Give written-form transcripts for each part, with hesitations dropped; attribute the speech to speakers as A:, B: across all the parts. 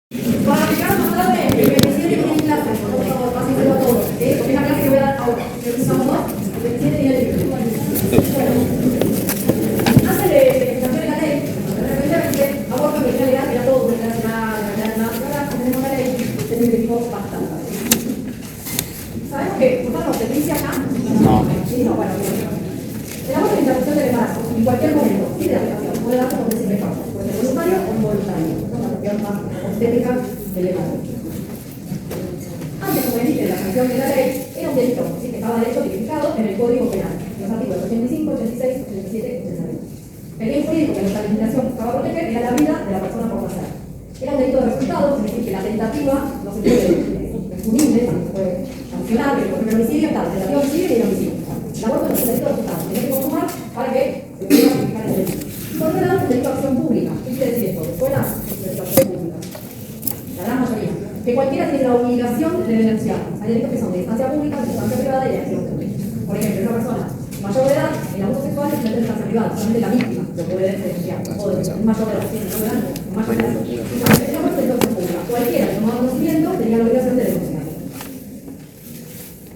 A: Para llegar a más tarde, me decía que tienen clase, por favor, pásenlo a todos. Porque es la clase que voy a dar ahora. Empezamos dos, el 27 y el 28. Bueno, antes de que se cancele la ley, efectivamente, aborto en realidad era todo una nacional, ahora tenemos una ley que simplificó bastante. ¿Sabemos que vosotros se dice acá?
B: No.
A: Sí, no, bueno, el aborto de interrupción del embarazo, en cualquier momento, y de aplicación, puede darse por decisión causa, puede ser voluntario o involuntario, ¿no? La cuestión más obstétrica del embarazo. Antes, como indica la sanción de la ley, era un delito, ¿sí? Que estaba derecho tipificado en el Código Penal, en los artículos 85, 86, 87, 88. El bien jurídico que nuestra legislación buscaba proteger era la vida de la persona por nacer. Era un delito de resultado, es decir, que la tentativa no se puede punible, no se puede sancionar, porque el homicidio está, la tentativa de homicidio y el homicidio. El aborto no es un delito de resultado, tiene que consumar para que se pueda aplicar el delito. Por otro lado, el delito de acción pública. ¿Qué quiere decir esto? Escuela, delito de acción pública. La gran mayoría. Que cualquiera tiene la obligación de denunciar. Hay delitos que son de instancia pública, de instancia privada y de acción pública. Por ejemplo, una persona mayor de edad, el abuso sexual es de instancia privada, solamente la víctima lo puede denunciar. O de mayor de edad, sí, mayor de edad, mayor de edad. Entonces, el abuso de acción pública. Cualquiera que tomado conocimiento tenía la obligación de denunciar.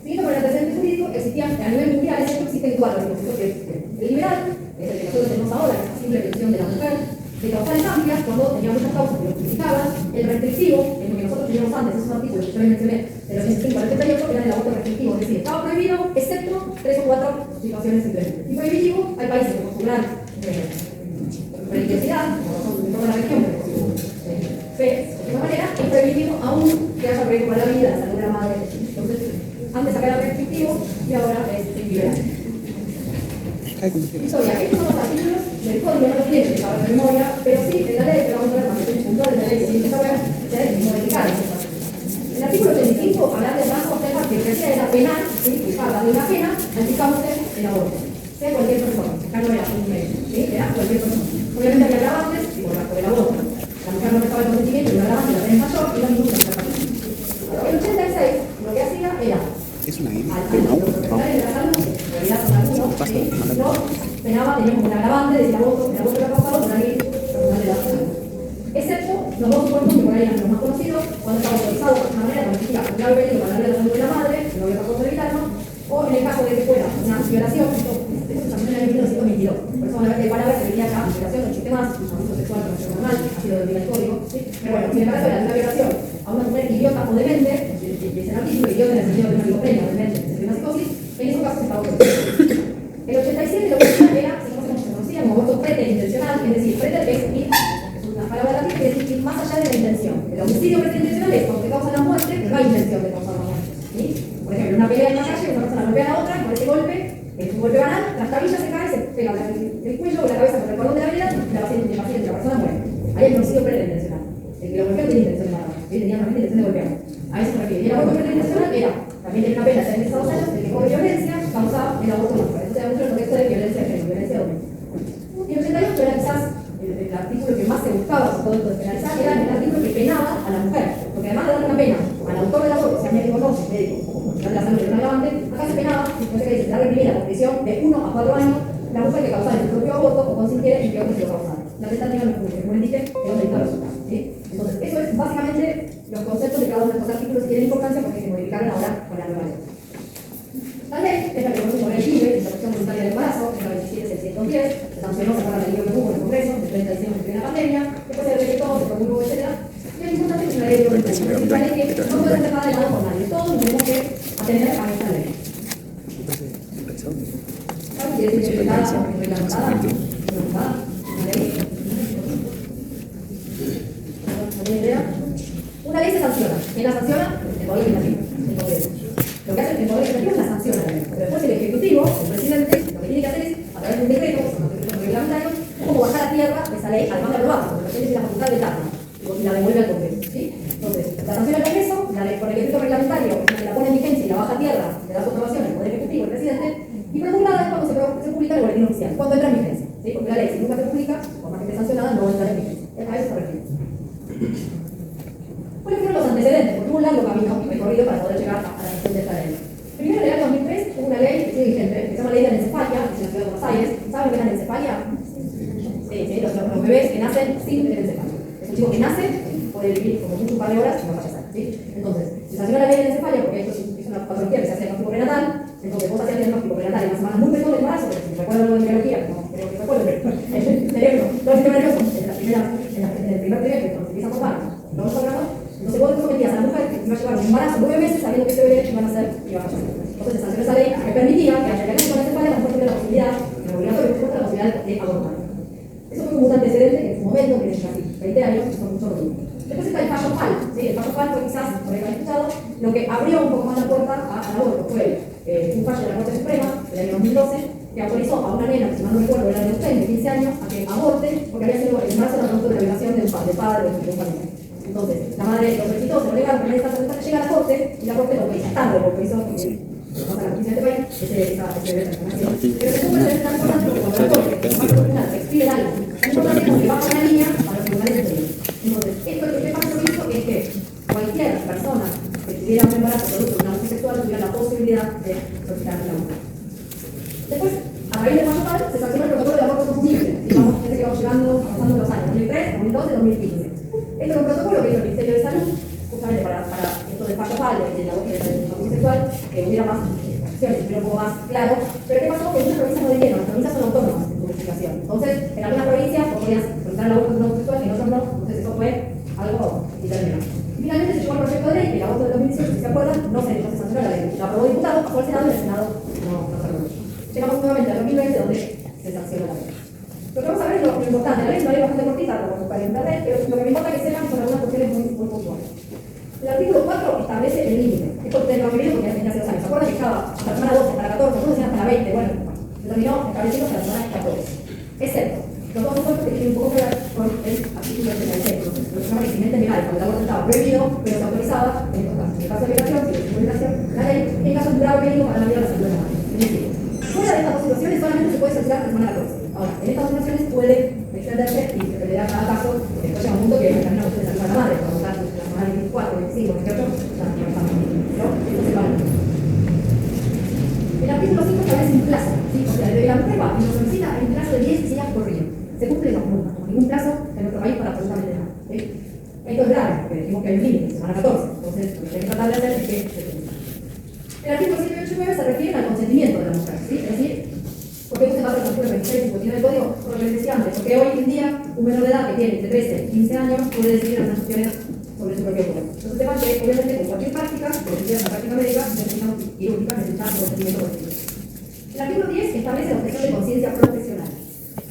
A: Siguiendo con el antecedente jurídico, existían a nivel mundial, existen cuatro dispositivos que existen. El liberal, que es el que nosotros tenemos ahora, la simple protección de la mujer, de causales amplias, cuando tenía muchas causas que lo justificaban. El restrictivo, en lo que nosotros teníamos antes, esos artículos que yo les mencioné, de los 85 al 88, eran el aborto restrictivo, es decir, estaba prohibido, excepto 3 o 4 situaciones simplemente. Y prohibitivo, hay países como su gran religiosidad, como son de toda la región, fe, de alguna manera, es prohibitivo aún que haya riesgo para la vida, la salud de la madre. Entonces, antes acá era restrictivo y ahora es liberal. Historia, estos son los artículos del código, no los tienen que saber de memoria, pero sí en la ley, que vamos a ver más puntuales de la ley que tienen que saber, se modificaron. El artículo 85, hablar del rango, observa que lo que hacía era penal, ¿sí? Habla de una pena al que cause el aborto, sea cualquier persona, acá no era un médico, ¿sí? Era cualquier persona. Obviamente había agravantes, y por el aborto, la mujer no prestaba el consentimiento y un agravante la pena es mayor, y la ninguna de las El 86, lo que hacía era
B: es una
A: los profesionales de la salud, en realidad son algunos, no penaba, teníamos un agravante de si el aborto era causado por alguien profesional de la salud. Excepto los dos supuestos que por ahí eran los más conocidos, cuando estaba autorizado por una manera que significa un grave peligro para la vida de la salud de la madre, no había otra cosa de evitarlo, o en el caso de que fuera una violación, esto se sancionó en el 1922. Por eso van a ver que hay palabras que venía acá, violación, no existe más, abuso sexual, no normal, ha sido del código, ¿sí? Pero bueno, si en el caso era una violación a una mujer idiota o demente, dice el artículo, idiota en el sentido de una esquizofrenia, demente, de una psicosis, en esos casos estaba autorizado. El 87 lo que hacía era, se conocía como aborto preterintencional, es decir, preter es ir, es una palabra latina, es decir, más allá de la intención. El homicidio preterintencional es cuando te causa la muerte, pero no hay intención de causar la muerte. ¿Sí? Por ejemplo, en una pelea en la calle, una persona golpea a la otra, y con ese golpe, es un golpe banal, la trabilla se cae, se pega el cuello o la cabeza por el cordón de la vida, y la persona muere. Ahí el homicidio preterintencional. El que lo golpeó tenía intención de matar, ¿sí? Tenía realmente intención de golpear. A eso se refiere. Y el aborto preterintencional era, también tiene una pena de 2 años, el que por violencia causaba el aborto de mujer. Entonces, hay mucho el contexto de violencia de género, violencia doméstica. Y el 88 era quizás el artículo que más se buscaba, sobre todo esto de penalizar, era el artículo que penaba a la mujer. Porque además de dar una pena al autor del aborto, sea médico o no, si es médico o profesional de la salud que es un agravante, acá se penaba, no sé qué dice, se da reprimida con prisión de 1 a 4 años la mujer que causara su propio aborto o consintiera en que otro se lo causara. La tentativa no es pública, como les dije, es donde está el resultado. ¿Sí? Entonces, eso es básicamente los conceptos de cada uno de estos artículos que tienen importancia porque se modificaron ahora con la nueva ley. La ley es la que conoce por el LIBE, interrupción voluntaria del embarazo, es la 27610, se sancionó, se acuerdan del libro que hubo en el Congreso, el 30 de diciembre de la pandemia, después se decretó, se promulgó, etc. Y lo importante es una ley de voluntaria, es una ley que no puede ser dejada de lado por nadie, todos nos tenemos que atender a esta ley. ¿Sabes si es interpretada o reglamentada? ¿Una ley? ¿Alguna idea? Una ley se sanciona. ¿Quién la sanciona? El Poder Legislativo, el Congreso. Lo que hace el Poder Legislativo es la sanciona la ley. Pero después el Ejecutivo, el presidente, lo que tiene que hacer es, a través de un decreto, que son los decretos reglamentarios, como bajar a tierra esa ley al más de aprobarla, porque la ley tiene la facultad de vetarla y la devuelve al Congreso. ¿Sí? Entonces, la sanciona el Congreso, la ley por el decreto reglamentario, que la pone en vigencia y la baja a tierra, le da su aprobación al Poder Ejecutivo, el presidente, y promulgada es cuando se publica en el boletín oficial, cuando entra en vigencia. ¿Sí? Porque la ley, si nunca se publica, por más que esté sancionada, no va a entrar en vigencia. A eso se refiere. ¿Cuáles fueron los antecedentes? Porque hubo un largo camino recorrido para poder llegar a la gestión de esta ley. Primero, en el año 2003, hubo una ley que sigue vigente, que se llama Ley de Anencefalia, que es en la ciudad de Buenos Aires. ¿Saben lo que es la anencefalia? Sí, los bebés que nacen sin anencefalia. Es un chico que nace con puede vivir como mucho un par de horas y no fallecer, ¿sí? Entonces, se sanciona la ley de cefalia porque esto es una patología que se hace diagnóstico prenatal. Entonces, vos hacías diagnóstico prenatal en las semanas muy precoz del embarazo, porque si recuerdan algo de biología, no creo que recuerden, pero el cerebro, todo el sistema nervioso, en el primer trimestre, cuando se empieza a formar, los órganos, entonces vos prometías a la mujer que iba a llevar un embarazo 9 meses sabiendo que ese bebé iba a nacer y iba a fallecer. Entonces, se sancionó esa ley que permitía que haya que con la cefalia, la mujer tuviera la posibilidad, en obligatorio, por supuesto, la posibilidad de abortar. Eso fue como un antecedente que en su momento, que es casi 20 años, que son mucho ruido. Después está el fallo FAL, ¿sí? El fallo FAL fue quizás, por ahí lo han escuchado, lo que abrió un poco más la puerta al aborto fue un fallo de la Corte Suprema del año 2012 que autorizó a una nena, que si mal no recuerdo era de 15 años, a que aborte porque había sido el embarazo producto de la violación del padre de un familiar. Entonces, la madre lo solicitó, se lo negaron, pero en esta circunstancia llega a la Corte y la Corte lo autoriza, tanto lo autorizó porque vamos a la justicia de este país, ese derecho a la nación. Pero se cumple el tan importante que cuando la Corte, como más tribunal, escribe algo, es importante porque baja la línea a los tribunales de derecho. Entonces, esto lo que pasa con esto es que cualquier persona que tuviera un embarazo producto de una abuso sexual tuviera la posibilidad de solicitar la mujer. Después, a raíz del fallo FAL, se sancionó el protocolo de aborto confundible. Digamos, desde que vamos llegando, avanzando los años, 2003, 2012, 2015. Este es un protocolo que hizo el Ministerio de Salud, justamente para esto del fallo FAL, del abuso sexual, que hubiera más acciones, que hubiera un poco más claro. Pero ¿qué pasó? Que muchas provincias no debieron, las provincias son autónomas en su justificación. Entonces, en algunas provincias podías solicitar el aborto de un abuso sexual, en otras no. Entonces, eso fue algo indeterminado. Finalmente se llegó al proyecto de ley, que en agosto de 2018, si se acuerdan, no se sancionó la ley. La aprobó el diputado, pasó al Senado y el Senado no se aprobó. Llegamos nuevamente al 2020, donde se sancionó la ley. Lo que vamos a ver es lo importante. La ley es una ley bastante cortita, lo vamos a buscar en internet, pero lo que me importa que sepan son algunas cuestiones muy puntuales. El artículo 4 establece el límite. Esto ustedes lo han querido porque ya tenía hace 2 años. ¿Se acuerdan que estaba hasta la semana 12, hasta la 14, algunos decían hasta la 20? Bueno, se terminó estableciendo hasta la semana 14. Excepto los dos supuestos que tienen un poco que ver con el artículo 36, lo que se llama eximente legal, cuando el aborto estaba prohibido, pero se autorizaba en estos casos. En el caso de violación, si es violación, la ley, en caso de un grave peligro para la vida de la salud de la madre. Es decir, fuera de estas dos situaciones solamente se puede sancionar la semana 14. Ahora, en estas situaciones puede extenderse y se dependerá cada caso, porque después llega un punto que determina usted salvar a la madre, por lo tanto, la semana 24, 25, 28, ya no estamos ¿no? Esto se vale. El artículo 5 establece un plazo, ¿sí? O sea, desde la mujer va y nos solicita hay un plazo de 10 días corridos. Se cumplen los puntos, no ningún plazo en nuestro país para absolutamente nada. ¿Sí? Esto es grave, porque decimos que hay un límite, semana 14. Entonces, lo que hay que tratar de hacer es que se cumpla. El artículo 7, 8 y 9 se refieren al consentimiento de la mujer, ¿sí? Es decir, porque esto se basa en el artículo 26 y tiene el código, por lo que les decía antes, porque hoy en día un menor de edad que tiene entre 13 y 15 años puede decidir algunas cuestiones sobre su propio cuerpo. Entonces sepan que obviamente con cualquier práctica, por ejemplo en la práctica médica, necesitan quirúrgica, necesitan consentimiento colectivo. El artículo 10 establece la objeción de conciencia profesional.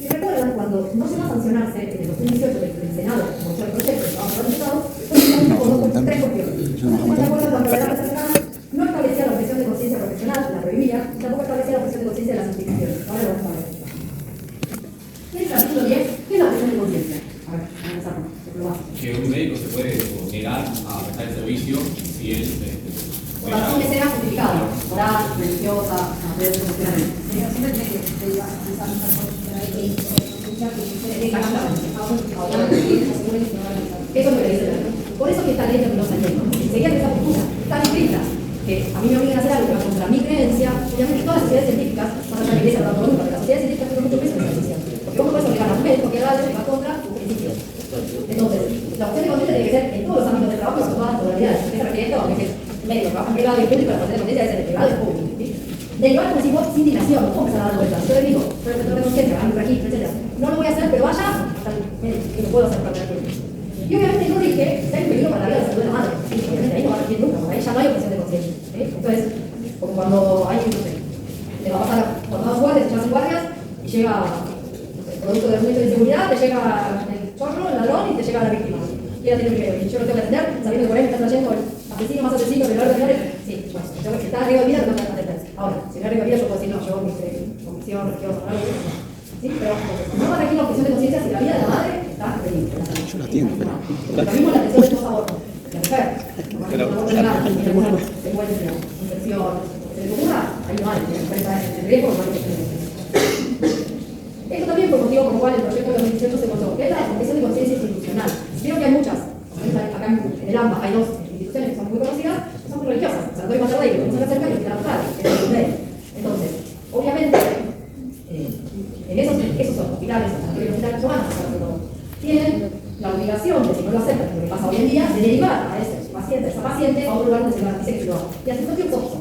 A: Si recuerdan, cuando no llegó a sancionarse en el 2018 del Senado, como fue el proyecto que vamos a resultado, fueron 3 cuestiones. No se acuerdan cuando la edad sancionada no establecía la objeción de conciencia profesional, la prohibía, y tampoco establecía la objeción de conciencia de las instituciones. Ahora lo vamos a ver. ¿Qué es el artículo 10? ¿Qué es la objeción de conciencia? A ver, vamos a empezar.
B: Que un médico se puede negar a prestar el servicio si él
A: por razón que sea justificada, moral, religiosa, de funcionamiento.
C: Siempre tiene que derivar esa
A: eso es lo que dice la ley. Por eso que esta ley terminó saliendo. Si seguían esa postura tan estricta que a mí me obligan a hacer algo que va contra mi creencia, obviamente todas las sociedades científicas van a estar en iglesia hablando nunca, pero las sociedades científicas tienen mucho peso en la decisión. Porque vos no puedes obligar a un médico que haga algo que va contra tus principios. Entonces, la opción de conciencia tiene que ser en todos los ámbitos de trabajo y con todas las modalidades. ¿Qué se refiere esto? Que el médico trabaja en privado y público, la opción de conciencia es en el privado y público. Derivar, como decimos, sin dilación, no empezar a dar vueltas. Yo le digo, soy profesor de conciencia, hago un registro, etc. No lo voy a hacer, pero vaya hasta el médico, que lo puedo hacer para el médico. Y obviamente no dije que hay un peligro para la vida de la salud de la madre. Sí, obviamente ahí no va a recibir nunca, porque ahí ya no hay objeción de conciencia. Entonces, como cuando hay, no sé, le va a pasar cuando dos guardias, echas guardias, y llega, no sé, producto de un momento de inseguridad, te llega el chorro, el ladrón, y te llega la víctima. Y ella tiene que ver, y yo lo tengo que atender, sabiendo que por ahí me está trayendo el asesino más asesino, el violador de menores. Sí, bueno, si está arriba de vida, no tengo que atender. Ahora, si no arriba de vida, yo puedo decir, no, yo, convicción religiosa, algo. ¿Sí? Pero no va a regir la objeción de conciencia si la vida de la madre está en peligro.
D: Yo la entiendo, pero...
A: Lo mismo la atención de los abortos. La mujer, se encuentra infección, se le ocurra, ahí no hay, el riesgo no hay que. Esto también fue motivo por el cual el proyecto de 2018 se votó, que es la objeción de conciencia institucional. Vieron que hay muchas, acá en el AMBA hay 2 instituciones que son muy conocidas, que son muy religiosas. Sanatorio Mater Dei, que vamos a cerca, y Hospital Austral, que es el Entonces, obviamente, en esos son hospitales, sanatorio y hospital, tienen la la obligación de, si no lo aceptan, lo que pasa hoy en día, de derivar a ese paciente, a esa paciente, a otro lugar donde se garantice que lo haga. Y así fue un costo.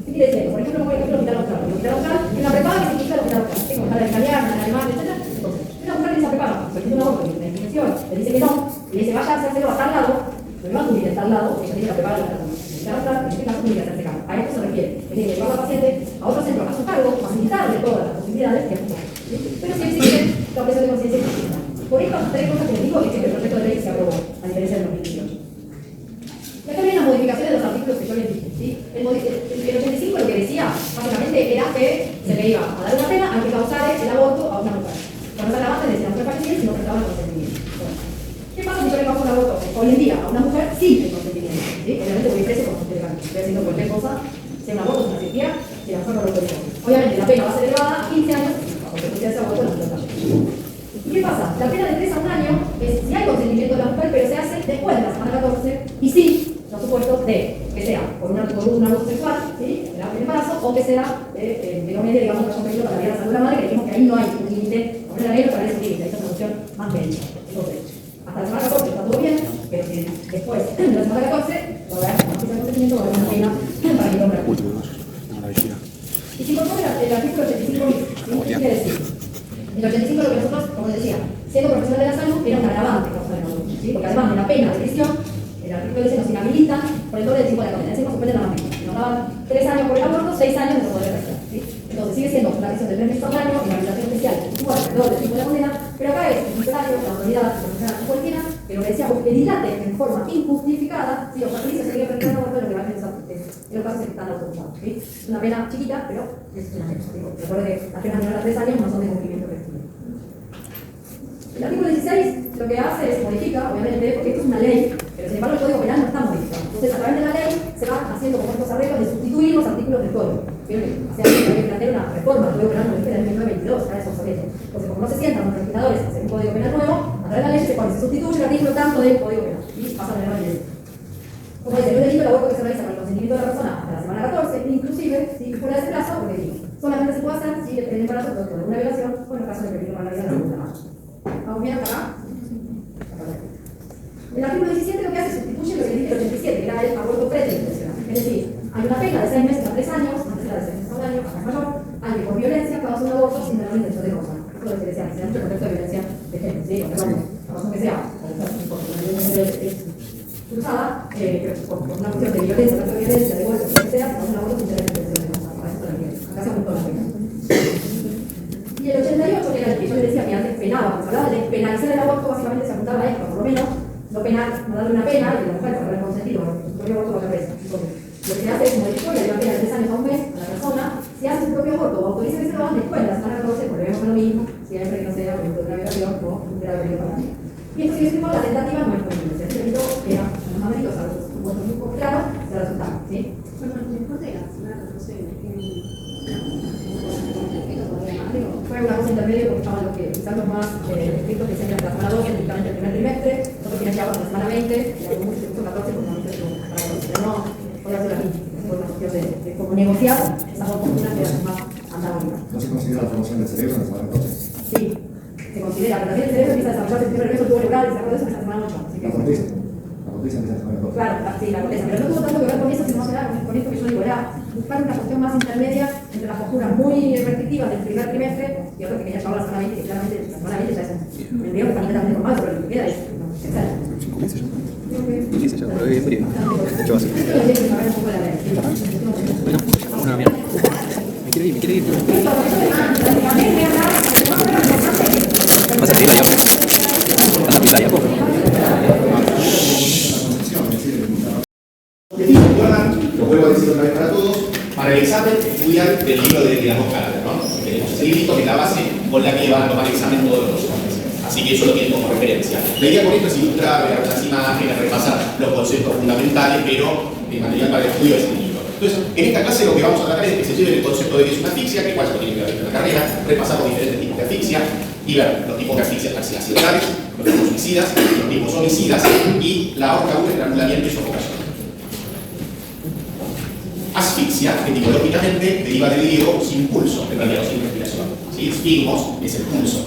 A: ¿Qué quiere decir? Por ejemplo, el hospital austral. El hospital austral es una prepaga que significa el hospital austral. Tengo que estar en italiano, en alemán, etc. Entonces, una mujer que se prepara, porque tiene un aborto, que tiene infección, le dice que no, y le dice, vaya a hacerlo a tal lado, lo va a cubrir en tal lado, ella tiene que preparar la tratamiento. El hospital austral, en este caso, tiene que hacerse cargo. A esto se refiere. Tiene que llevar al paciente a otro centro a su cargo, facilitarle todas las posibilidades que hay. Pero sí existe la objeción de conciencia explícita. Por estas tres cosas que les digo, existe el proyecto de ley que se aprobó, a diferencia del 2018. Y acá vienen las modificaciones de los artículos que yo les dije. ¿Sí? El 85 lo que decía, básicamente, era que se le iba a dar una pena al que causara el aborto a una mujer. Cuando se agravante decía, no fue fallecido, sino que estaba el consentimiento. Bueno, ¿qué pasa si yo le causo un aborto hoy en día a una mujer sin el consentimiento? ¿Sí? Obviamente voy preso con legal. Estoy haciendo cualquier cosa, sea un aborto, una cirugía, si la mujer no lo autorizó. Obviamente la pena va a ser elevada a 15 años, a consecuencia de ese aborto en la libertad. ¿Y qué pasa? La pena de 3 a 1 año es si hay consentimiento de la mujer, pero se hace después de la semana 14 y sí, los supuestos de que sea por un abuso sexual, ¿sí? El embarazo, o que sea económicamente, digamos, que haya un peligro para la vida y la salud de la madre, que dijimos que ahí no hay un límite, poner la regla para ese límite, hay una solución más médica. Entonces, hasta la semana 14 está todo bien, pero si después de la semana 14 va a haber más que ese consentimiento, va a haber una pena para que el hombre acude. Y si incorpora el artículo 85 bis, ¿sí? ¿Qué quiere decir? El 85 lo que nosotros, como les decía, siendo profesional de la salud, era un agravante causar el aborto, ¿sí? Porque además de la pena de prisión, el artículo dice nos inhabilitan por el doble del tiempo de la condena, es decir, nos suspenden la pena. Si nos daban 3 años por el aborto, 6 años de no poder regresar, ¿sí? Entonces sigue siendo una prisión del 3 meses al año, inhabilitación especial, igual, el doble del tiempo de la condena, pero acá es el funcionario, la autoridad, el profesional cualquiera, que lo que decía, que dilate en forma injustificada, ¿sí? O sea, que se sigue practicando el aborto, lo que va a hacer en los casos que están autorizados, ¿sí? Es una pena chiquita, pero es una pena. Recuerden que las penas menores a 3 años no son de cumplimiento efectivo. El artículo 16 lo que hace es modifica, obviamente, porque esto es una ley, pero sin embargo el Código Penal no está modificado. Entonces, a través de la ley se van haciendo como estos arreglos de sustituir los artículos del Código. Vieron que hace años que había que plantear una reforma del Código Penal modificada en 1922, ahora es obsoleto. Entonces, como no se sientan los legisladores a hacer un Código Penal nuevo, a través de la ley se sustituye el artículo tanto del Código Penal y pasa a la ley. Como dice, no es delito el aborto que se realiza con el consentimiento de la persona hasta la semana 14, inclusive si fuera de ese plazo, porque solamente se puede hacer si el embarazo producto de una violación o en el caso de peligro para la vida de la mujer. ¿Vamos bien acá? El artículo 17 lo que hace es sustituye lo que dice el 87, que era el aborto preterminacional. Es decir, hay una pena de 6 meses a 3 años, antes era de 6 meses a 1 año, acá es mayor, al que por violencia causa un aborto sin tener la intención de causar. Esto es lo que decía, en el contexto de violencia de género, ¿sí? O perdón, la razón que sea, por una violencia cruzada, por una cuestión de violencia, tanto de violencia, de golpe, lo que sea, causa un aborto sin tener la intención de causar. Para eso la violencia. Acá se aumentó la pena. Y el 88, que era el que yo les decía que antes penaba, cuando se hablaba de penalizar el aborto, básicamente se apuntaba a esto, por lo menos, no penar, no darle una pena, y la mujer por haber consentido, su propio aborto va a presa. Lo que hace es modificar le da una pena de 3 años a 1 mes a la persona, si hace su propio aborto o autoriza que se lo hagan después de la semana 14, volvemos a lo mismo, siempre que no sea producto de una violación o un grave peligro para la vida. Y esto sigue siendo la tentativa no es posible. Si hace delito, era los ameritos, a los supuestos muy claros, se resultaba, ¿sí? Fue una cosa intermedia porque estaban los que quizás los más estrictos que se la semana 12, típicamente el primer trimestre, nosotros teníamos que llevar la semana 20, y algunos se puso 14 porque no se puso para 14, pero no podía ser así, por una cuestión de como negociar esas dos posturas que eran más antagónicas.
D: ¿No se considera la formación del cerebro en la semana 14?
A: Sí, se considera, pero también el cerebro empieza a desarrollarse el primer tubo neural y se acuerda de eso en la semana 8. Así que,
D: La corteza empieza en la semana 14.
A: Claro, sí, la corteza, pero no tuvo tanto que ver con eso, sino que era con esto que yo digo, era buscar una cuestión más intermedia entre las posturas muy restrictivas del primer trimestre y otras que quería llevar la semana 20, que claramente la semana 20 ya es un embrión que también está normal, pero lo que queda es sexual.
E: 5 meses ya. 15 ya, pero bien frío. ¿Qué va a hacer? Bueno, una mierda. Me quiero ir. ¿Vas a pedir la llave? ¿Vas a pedir la llave?
F: Lo vuelvo a decir otra vez para todos, para el examen estudian el libro de las dos caras, ¿no? Tenemos ese librito que es la base con la que van a tomar el examen todos los hombres. Así que eso lo tienen como referencia. La idea con esto es ilustrar, ver las imágenes, repasar los conceptos fundamentales, pero el material para el estudio es el libro. Entonces, en esta clase lo que vamos a tratar es que se lleven el concepto de que es una asfixia, que igual se tiene que ver en la carrera, repasamos diferentes tipos de asfixia y ver los tipos de asfixia accidentales, los tipos suicidas, los tipos homicidas y la ahorcadura, estrangulamiento y sofocación. Asfixia, etimológicamente, deriva del griego sin pulso, en realidad sin respiración. ¿Sí? Spigmos es el pulso.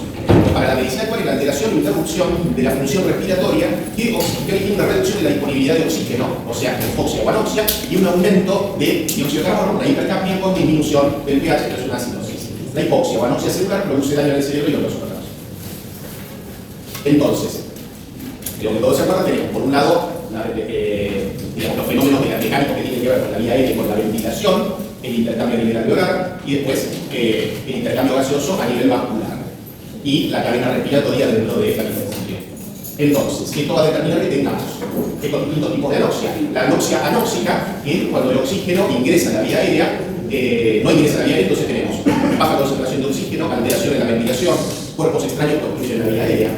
F: para la medicina actual es la alteración o interrupción de la función respiratoria que tiene una reducción de la disponibilidad de oxígeno, o sea, hipoxia o anoxia, y un aumento de dióxido de carbono, una hipercapnia con disminución del pH, que es una acidosis. La hipoxia o anoxia celular produce daño en el cerebro y otros órganos. Entonces, de lo que todos se acuerdan, tenemos por un lado digamos, los fenómenos mecánicos que tienen que ver con la vía aérea y con la ventilación, el intercambio a nivel alveolar y después el intercambio gaseoso a nivel vascular y la cadena respiratoria dentro de esta diferenciación. Entonces, esto va a determinar que tengamos distintos tipos de anoxia. La anoxia anóxica, que es cuando el oxígeno ingresa a la vía aérea, no ingresa a la vía aérea, entonces tenemos baja concentración de oxígeno, alteración en la ventilación, cuerpos extraños que obstruyen la vía aérea.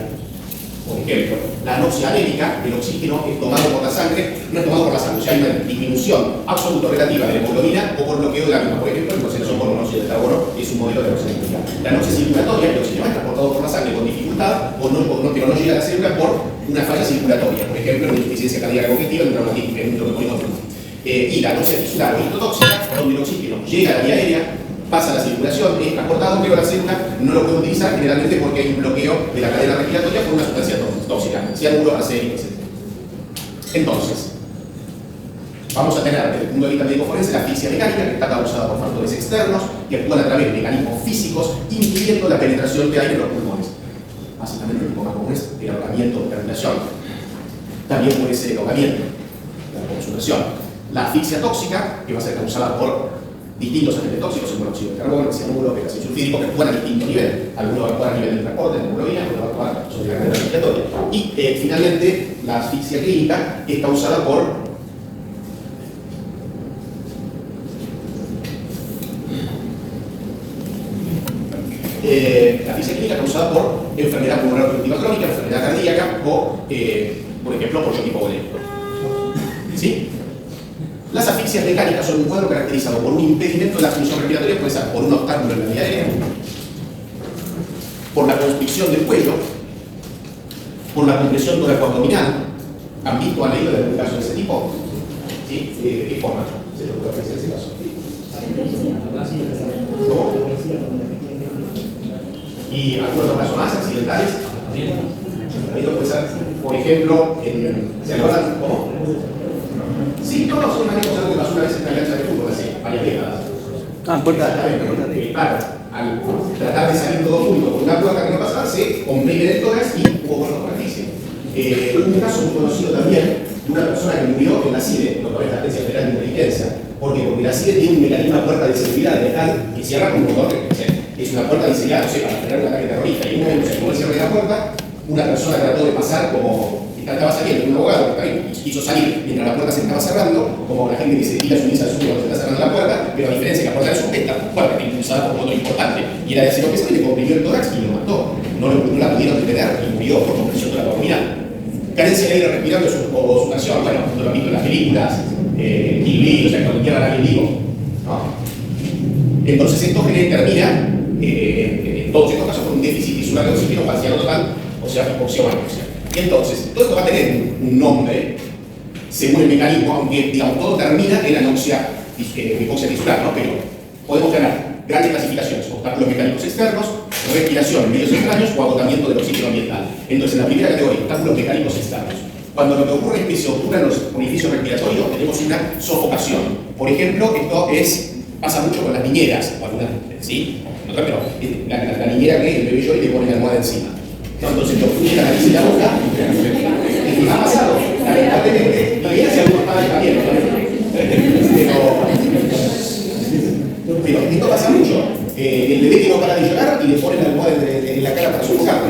F: Por ejemplo, la anoxia anémica, el oxígeno es tomado por la sangre, no es tomado por la sangre, o sea, hay una disminución absoluta relativa de la hemoglobina o por bloqueo de la misma. Por ejemplo, el concentración por monóxido de carbono es un modelo de anoxia anémica. La anoxia circulatoria, el oxígeno es transportado por la sangre con dificultad, pero no llega a la célula por una falla circulatoria, por ejemplo, una insuficiencia cardíaca congestiva en un traumatismo. Y la anoxia tisular o histotóxica, donde el oxígeno llega a la vía aérea, pasa a la circulación, es transportado, pero la célula no lo puede utilizar generalmente porque hay un bloqueo de la cadena respiratoria por una sustancia tóxica, cianuro, arsénico, etc. Entonces, vamos a tener desde el punto de vista médico forense la asfixia mecánica, que está causada por factores externos que actúan a través de mecanismos físicos impidiendo la penetración de aire en los pulmones. Básicamente el tipo más común es el ahogamiento o hiperventilación. También puede ser el ahogamiento, la consumación. La asfixia tóxica, que va a ser causada por distintos agentes tóxicos, el monóxido de carbono, el cianuro, el ácido sulfúrico, que actúan a distinto nivel. Algunos van a actuar a nivel del transporte, de la hemoglobina, otros van a actuar sobre la cadena respiratoria. Y finalmente, la asfixia clínica es causada por la asfixia clínica causada por enfermedad pulmonar obstructiva crónica, enfermedad cardíaca o, por ejemplo, pollo tipo bolémico. ¿Sí? Las asfixias mecánicas son un cuadro caracterizado por un impedimento de la función respiratoria, puede ser por un obstáculo en la vía aérea, por la constricción del cuello, por la compresión toracoabdominal. ¿Han visto, han leído de algún caso de ese tipo? ¿Sí? ¿De qué forma se lo puede apreciar ese caso? ¿Cómo? ¿Y algunos otros casos más accidentales? Puede ser, por ejemplo, ¿se acuerdan? ¿Cómo? Sí, no, son manejos algo que pasó una vez en la cancha de fútbol, hace varias décadas. Claro, al tratar de salir todos juntos con una puerta que no pasaba, se comprimen el tórax y hubo con superficie. Un caso muy conocido también de una persona que murió en la CIDE, lo que es la Agencia Federal de Inteligencia. ¿Por qué? Porque la CIDE tiene un mecanismo de puerta de seguridad letal que cierra con un motor que es una puerta diseñada, no sé, para frenar un ataque terrorista. Y en un momento se puede cerrar la puerta, una persona trató de pasar como estaba saliendo, un abogado que quiso salir mientras la puerta se estaba cerrando, como la gente que se tira su misa al cuando se está cerrando la puerta, pero a diferencia de la puerta de su esta puerta que impulsada por un motor importante, y era de acero pesado y le comprimió el tórax y lo mató. No la pudieron detener y murió por compresión toracoabdominal. Carencia de aire respirando o succión, bueno, lo han visto en las películas, Kill Bill, o sea, cuando entierran a alguien vivo. ¿No? Entonces esto termina, en todos estos casos, con un déficit tisular de oxígeno parcial o total, o sea, hipoxia o anoxia. Y entonces, todo esto va a tener un nombre según el mecanismo, aunque digamos todo termina en anoxia, hipoxia tisular, ¿no? Pero podemos tener grandes clasificaciones: obstáculos mecánicos externos, respiración en medios extraños o agotamiento del oxígeno ambiental. Entonces, en la primera categoría, obstáculos mecánicos externos. Cuando lo que ocurre es que se obturan los orificios respiratorios, tenemos una sofocación. Por ejemplo, esto pasa mucho con las niñeras, ¿sí? No, pero la niñera que el bebé llora y le pone la almohada encima. Entonces lo obstruye la nariz y la boca. ¿Qué ha pasado? Lamentablemente, todavía se ha algunos padres también, pero esto pasa mucho. El bebé que no para de llorar y le ponen la almohada en la cara para sofocarlo.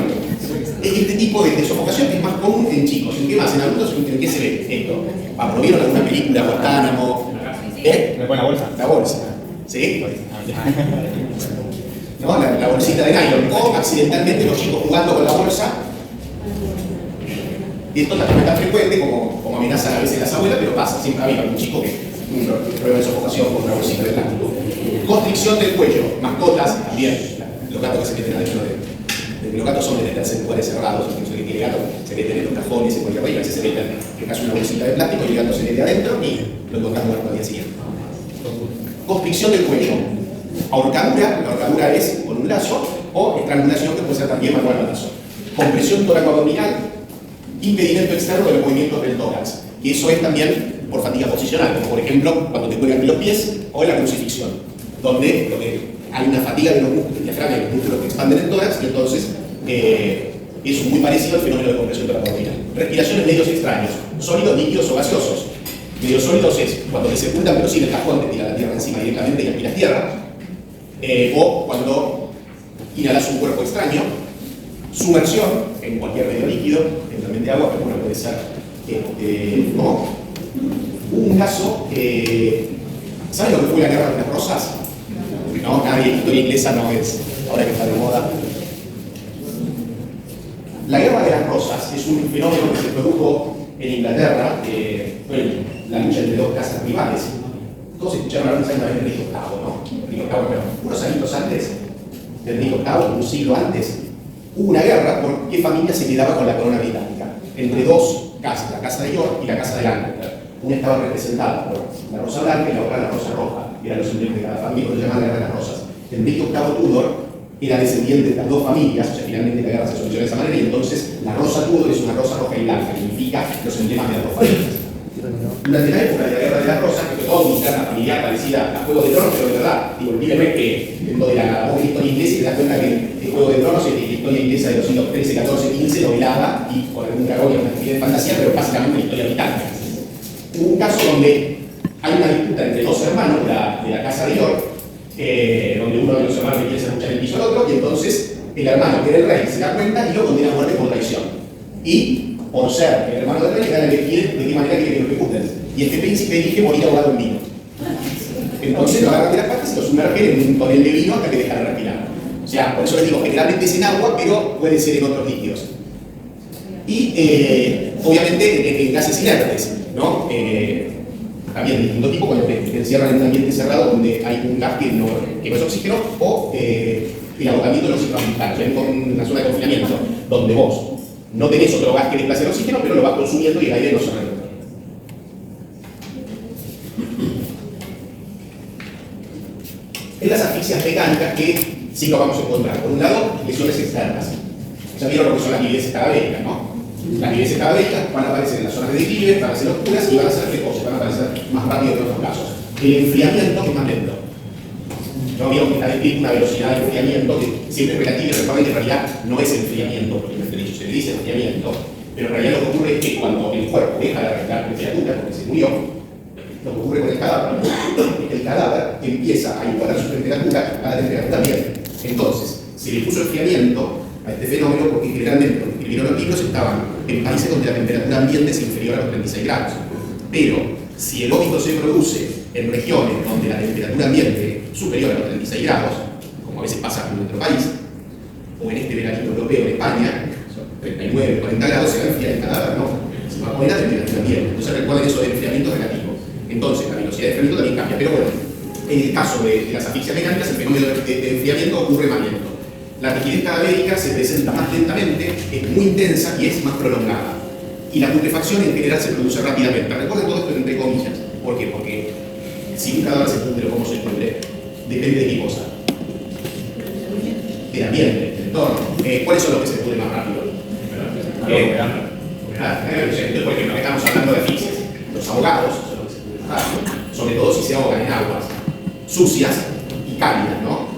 F: Este tipo de sofocación es más común en chicos. ¿En qué más? En adultos, ¿en qué se ve esto? ¿Lo vieron en alguna película? Guantánamo.
B: ¿Me pone la bolsa?
F: La bolsa. ¿Sí? ¿No? La bolsita de nylon, o accidentalmente los chicos jugando con la bolsa. Y esto también es tan frecuente como amenazan a veces las abuelas, pero pasa, siempre ha habido algún chico que un problema de sofocación con una bolsita de plástico. Constricción del cuello, mascotas también, los gatos que se meten adentro los gatos son de meterse en lugares cerrados, incluso que tiene gato se mete en los cajones y por arriba, a veces se meten en caso una bolsita de plástico y el gato se mete adentro y lo encontramos muerto al día siguiente. Constricción del cuello. Ahorcadura, la ahorcadura es con un lazo o estrangulación, que puede ser también manual balazo. Compresión toracoabdominal, impedimento externo de los movimientos del tórax. Y eso es también por fatiga posicional, como por ejemplo cuando te cuelgan los pies o en la crucifixión, donde hay una fatiga de los músculos del diafragma y los músculos que expanden el tórax, y entonces es muy parecido al fenómeno de compresión toracoabdominal. Respiración en medios extraños, sólidos, líquidos o gaseosos. Medios sólidos es cuando te sepultan pero sin el cajón, te tira la tierra encima directamente y aspiras tierra, o cuando inhalas un cuerpo extraño. Sumersión en cualquier medio líquido, eventualmente agua, pero bueno, puede ser no. Hubo un caso, ¿saben lo que fue la Guerra de las Rosas? No, nadie, la historia inglesa no es, ahora que está de moda. La Guerra de las Rosas es un fenómeno que se produjo en Inglaterra, la lucha entre dos casas rivales. Todos escucharon hablar de Enrique VIII, ¿no? Enrique VIII, pero unos años antes de Enrique VIII, un siglo antes, hubo una guerra por qué familia se quedaba con la corona británica, entre dos casas, la casa de York y la casa de Lancaster. Una estaba representada por la rosa blanca y la otra la rosa roja, eran los emblemas de cada familia, lo llamaban la guerra de las rosas. Enrique VIII Tudor era descendiente de las dos familias, o sea, finalmente la guerra se solucionó de esa manera, y entonces la rosa Tudor es una rosa roja y blanca, que significa los emblemas de las dos familias. Durante la época de la Guerra de las Rosas, que fue toda una interna familiar parecida a Juego de Tronos, pero de verdad, digo, olvídeme que dentro de la voz de historia inglesa te das cuenta que el Juego de Tronos es la historia inglesa de los siglos XIII, XIV, XV, novelada y con algún dragón y una actividad de fantasía, pero básicamente la historia británica. Hubo un caso donde hay una disputa entre dos hermanos de la casa de York, donde uno de los hermanos le quiere hacer luchar el piso al otro, y entonces el hermano, que era el rey, se da cuenta y lo condena a muerte por traición. Y por ser el hermano del rey, le dan a elegir de qué manera quiere que lo ejecuten. Y este príncipe elige morir ahogado en vino. Entonces lo agarran de las patas y lo sumergen en un tonel de vino hasta que deja de respirar. O sea, por eso les digo, generalmente es en agua, pero puede ser en otros líquidos. Y obviamente en gases inertes, ¿no? También de distinto tipo, cuando te encierran en un ambiente cerrado donde hay un gas que no es oxígeno, o el agotamiento de los oxígenos vitales, con una zona de confinamiento, donde vos no tenés otro gas que desplace el oxígeno, pero lo vas consumiendo y el aire no se renueva. En las asfixias mecánicas que sí lo vamos a encontrar. Por un lado, lesiones externas. Ya vieron lo que son las lividez cadavéricas, ¿no? Las lividez cadavéricas van a aparecer en las zonas de declive, van a ser oscuras y van a ser precoces, van a aparecer más rápido que en otros casos. El enfriamiento es más lento. Yo vieron que está descrito una velocidad de enfriamiento que siempre es relativa, y recuerden que en realidad no es enfriamiento, porque no es dicho, se le dice enfriamiento, pero en realidad lo que ocurre es que cuando el cuerpo deja de arreglar temperatura, porque se murió, lo que ocurre con el cadáver es que el cadáver empieza a igualar su temperatura a la temperatura ambiente. Entonces, se le puso enfriamiento a este fenómeno porque generalmente los que escribieron los libros estaban en países donde la temperatura ambiente es inferior a los 36 grados. Pero si el óbito se produce en regiones donde la temperatura ambiente es superior a los 36 grados, como a veces pasa en nuestro país, o en este veranito europeo en España, 39, 40 grados, se va a enfriar el cadáver, ¿no? Se va a poner a temperatura ambiente. Entonces recuerden eso del enfriamiento relativo. Entonces la velocidad de enfriamiento también cambia. Pero bueno, en el caso de las asfixias mecánicas, el fenómeno de enfriamiento ocurre más lento. La rigidez cadavérica se presenta más lentamente, es muy intensa y es más prolongada. Y la putrefacción en general se produce rápidamente. Recuerden todo esto entre comillas. ¿Por qué? Porque si un cadáver se pudre o cómo se pudre, depende de qué cosa. Del ambiente, del entorno. ¿Cuáles son los que se pudren más rápido? Por ejemplo, estamos hablando de asfixias. Los ahogados, sobre todo si se ahogan en aguas sucias y cálidas, ¿no?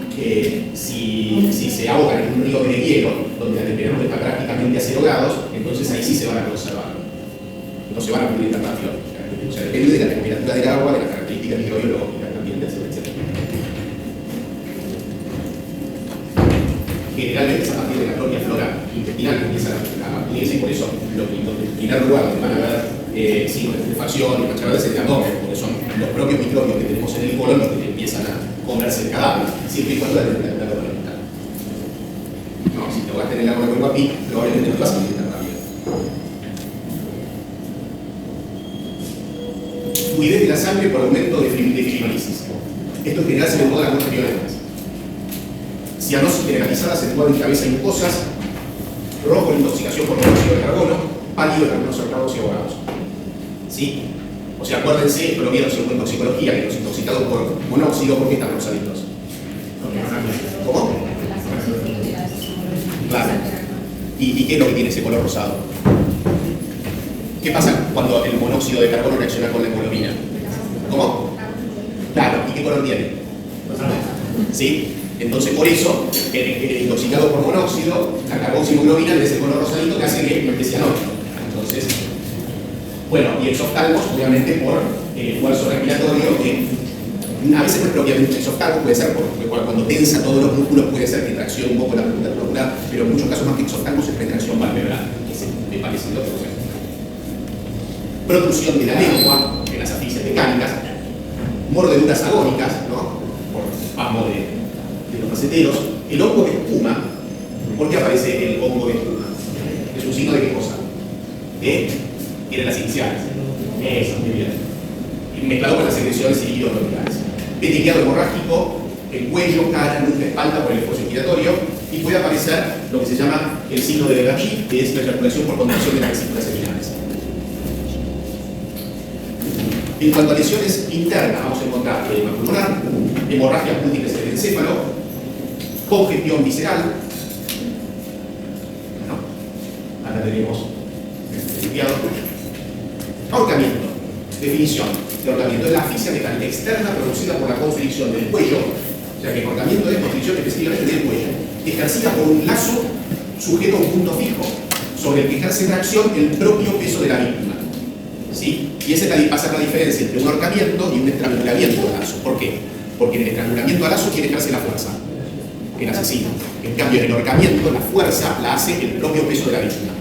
F: Si se ahogan en un río de hielo, donde la temperatura está prácticamente a 0 grados, entonces ahí sí se van a conservar. No se van a pudrir tan rápido. O sea, depende de la temperatura del agua, de las características microbiológicas también, etc. Generalmente es a partir de la propia flora intestinal que empieza a unirse, y por eso en primer lugar donde van a ver signos de putrefacción y manchadas es el abdomen, porque son los propios microbios que tenemos en el colon los que empiezan a comerse el cadáver, siempre y cuando la temperatura corporal. No, si te ahogaste en el agua de cuerpo aquí, probablemente no vas a morir tan rápido. Fluidez de la sangre por aumento de fibrinolisis. Esto en general se ve en todas las muestras violentas. Cianosis generalizada acentuada en cabeza y mucosas, rojo en intoxicación por monóxido de carbono, pálido en algunos cercados y ahogados. ¿Sí? O sea, acuérdense, esto lo vieron según en toxicología, que los intoxicados por monóxido, ¿por qué están rosaditos? ¿Cómo? Claro. ¿Y qué es lo que tiene ese color rosado? ¿Qué pasa cuando el monóxido de carbono reacciona con la hemoglobina? ¿Cómo? Claro, ¿y qué color tiene? ¿Sí? Entonces, por eso, el intoxicado por monóxido, la carboxihemoglobina es el color rosadito que hace que no esté cianótico. Entonces, bueno, y exoftalmos, obviamente, por esfuerzo respiratorio, que a veces no es propiamente exoftalmos, puede ser porque cuando tensa todos los músculos, puede ser que traccione un poco la musculatura ocular, pero en muchos casos más que exoftalmos es retracción palpebral, que es parecido a otro. Protrusión de la lengua en las asfixias mecánicas, mordeduras agónicas, ¿no? Por espasmo de los maceteros, el hongo de espuma. ¿Por qué aparece el hongo de espuma? Es un signo de qué cosa? Tiene las iniciales. Eso, muy bien. Y mezclado con las secreciones y líquidos bronquiales. Petequiado hemorrágico, el cuello, cara, nuca, espalda por el esfuerzo inspiratorio, y puede aparecer lo que se llama el signo de Delagy, que es la eyaculación por contracción de las vesículas seminales. En cuanto a lesiones internas, vamos a encontrar edema pulmonar, hemorragias múltiples del encéfalo, congestión visceral. ¿No? Acá tenemos limpiado. Ahorcamiento. Definición de ahorcamiento: es la asfixia mecánica externa producida por la constricción del cuello, o sea que el ahorcamiento es constricción específicamente del cuello, ejercida por un lazo sujeto a un punto fijo, sobre el que ejerce tracción el propio peso de la víctima. ¿Sí? Y esa va a ser la diferencia entre un ahorcamiento y un estrangulamiento al lazo. ¿Por qué? Porque en el estrangulamiento al lazo quien ejerce la fuerza, el asesino. En cambio, en el ahorcamiento la fuerza la hace el propio peso de la víctima.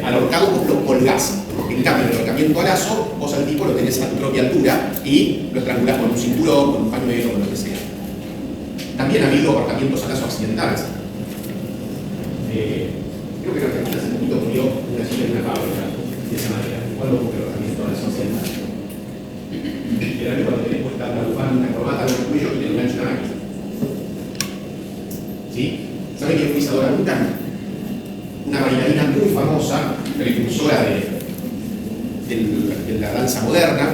F: Al ahorcado vos lo colgás. En cambio, en el ahorcamiento a lazo, vos al tipo lo tenés a tu propia altura y lo estrangulás con un cinturón, con un pañuelo, con lo que sea. También ha habido ahorcamientos a lazo accidentales. Creo que en Argentina hace poquito murió una chica en una fábrica de esa manera. ¿Cuál lo busca el ahorcamiento a lazo accidental? Era que cuando tenés puesta la bufanda, una corbata en el cuello y te engancha una máquina. ¿Sí? ¿Saben quién fue Isadora Duncan? Una bailarina muy famosa, precursora de la danza moderna,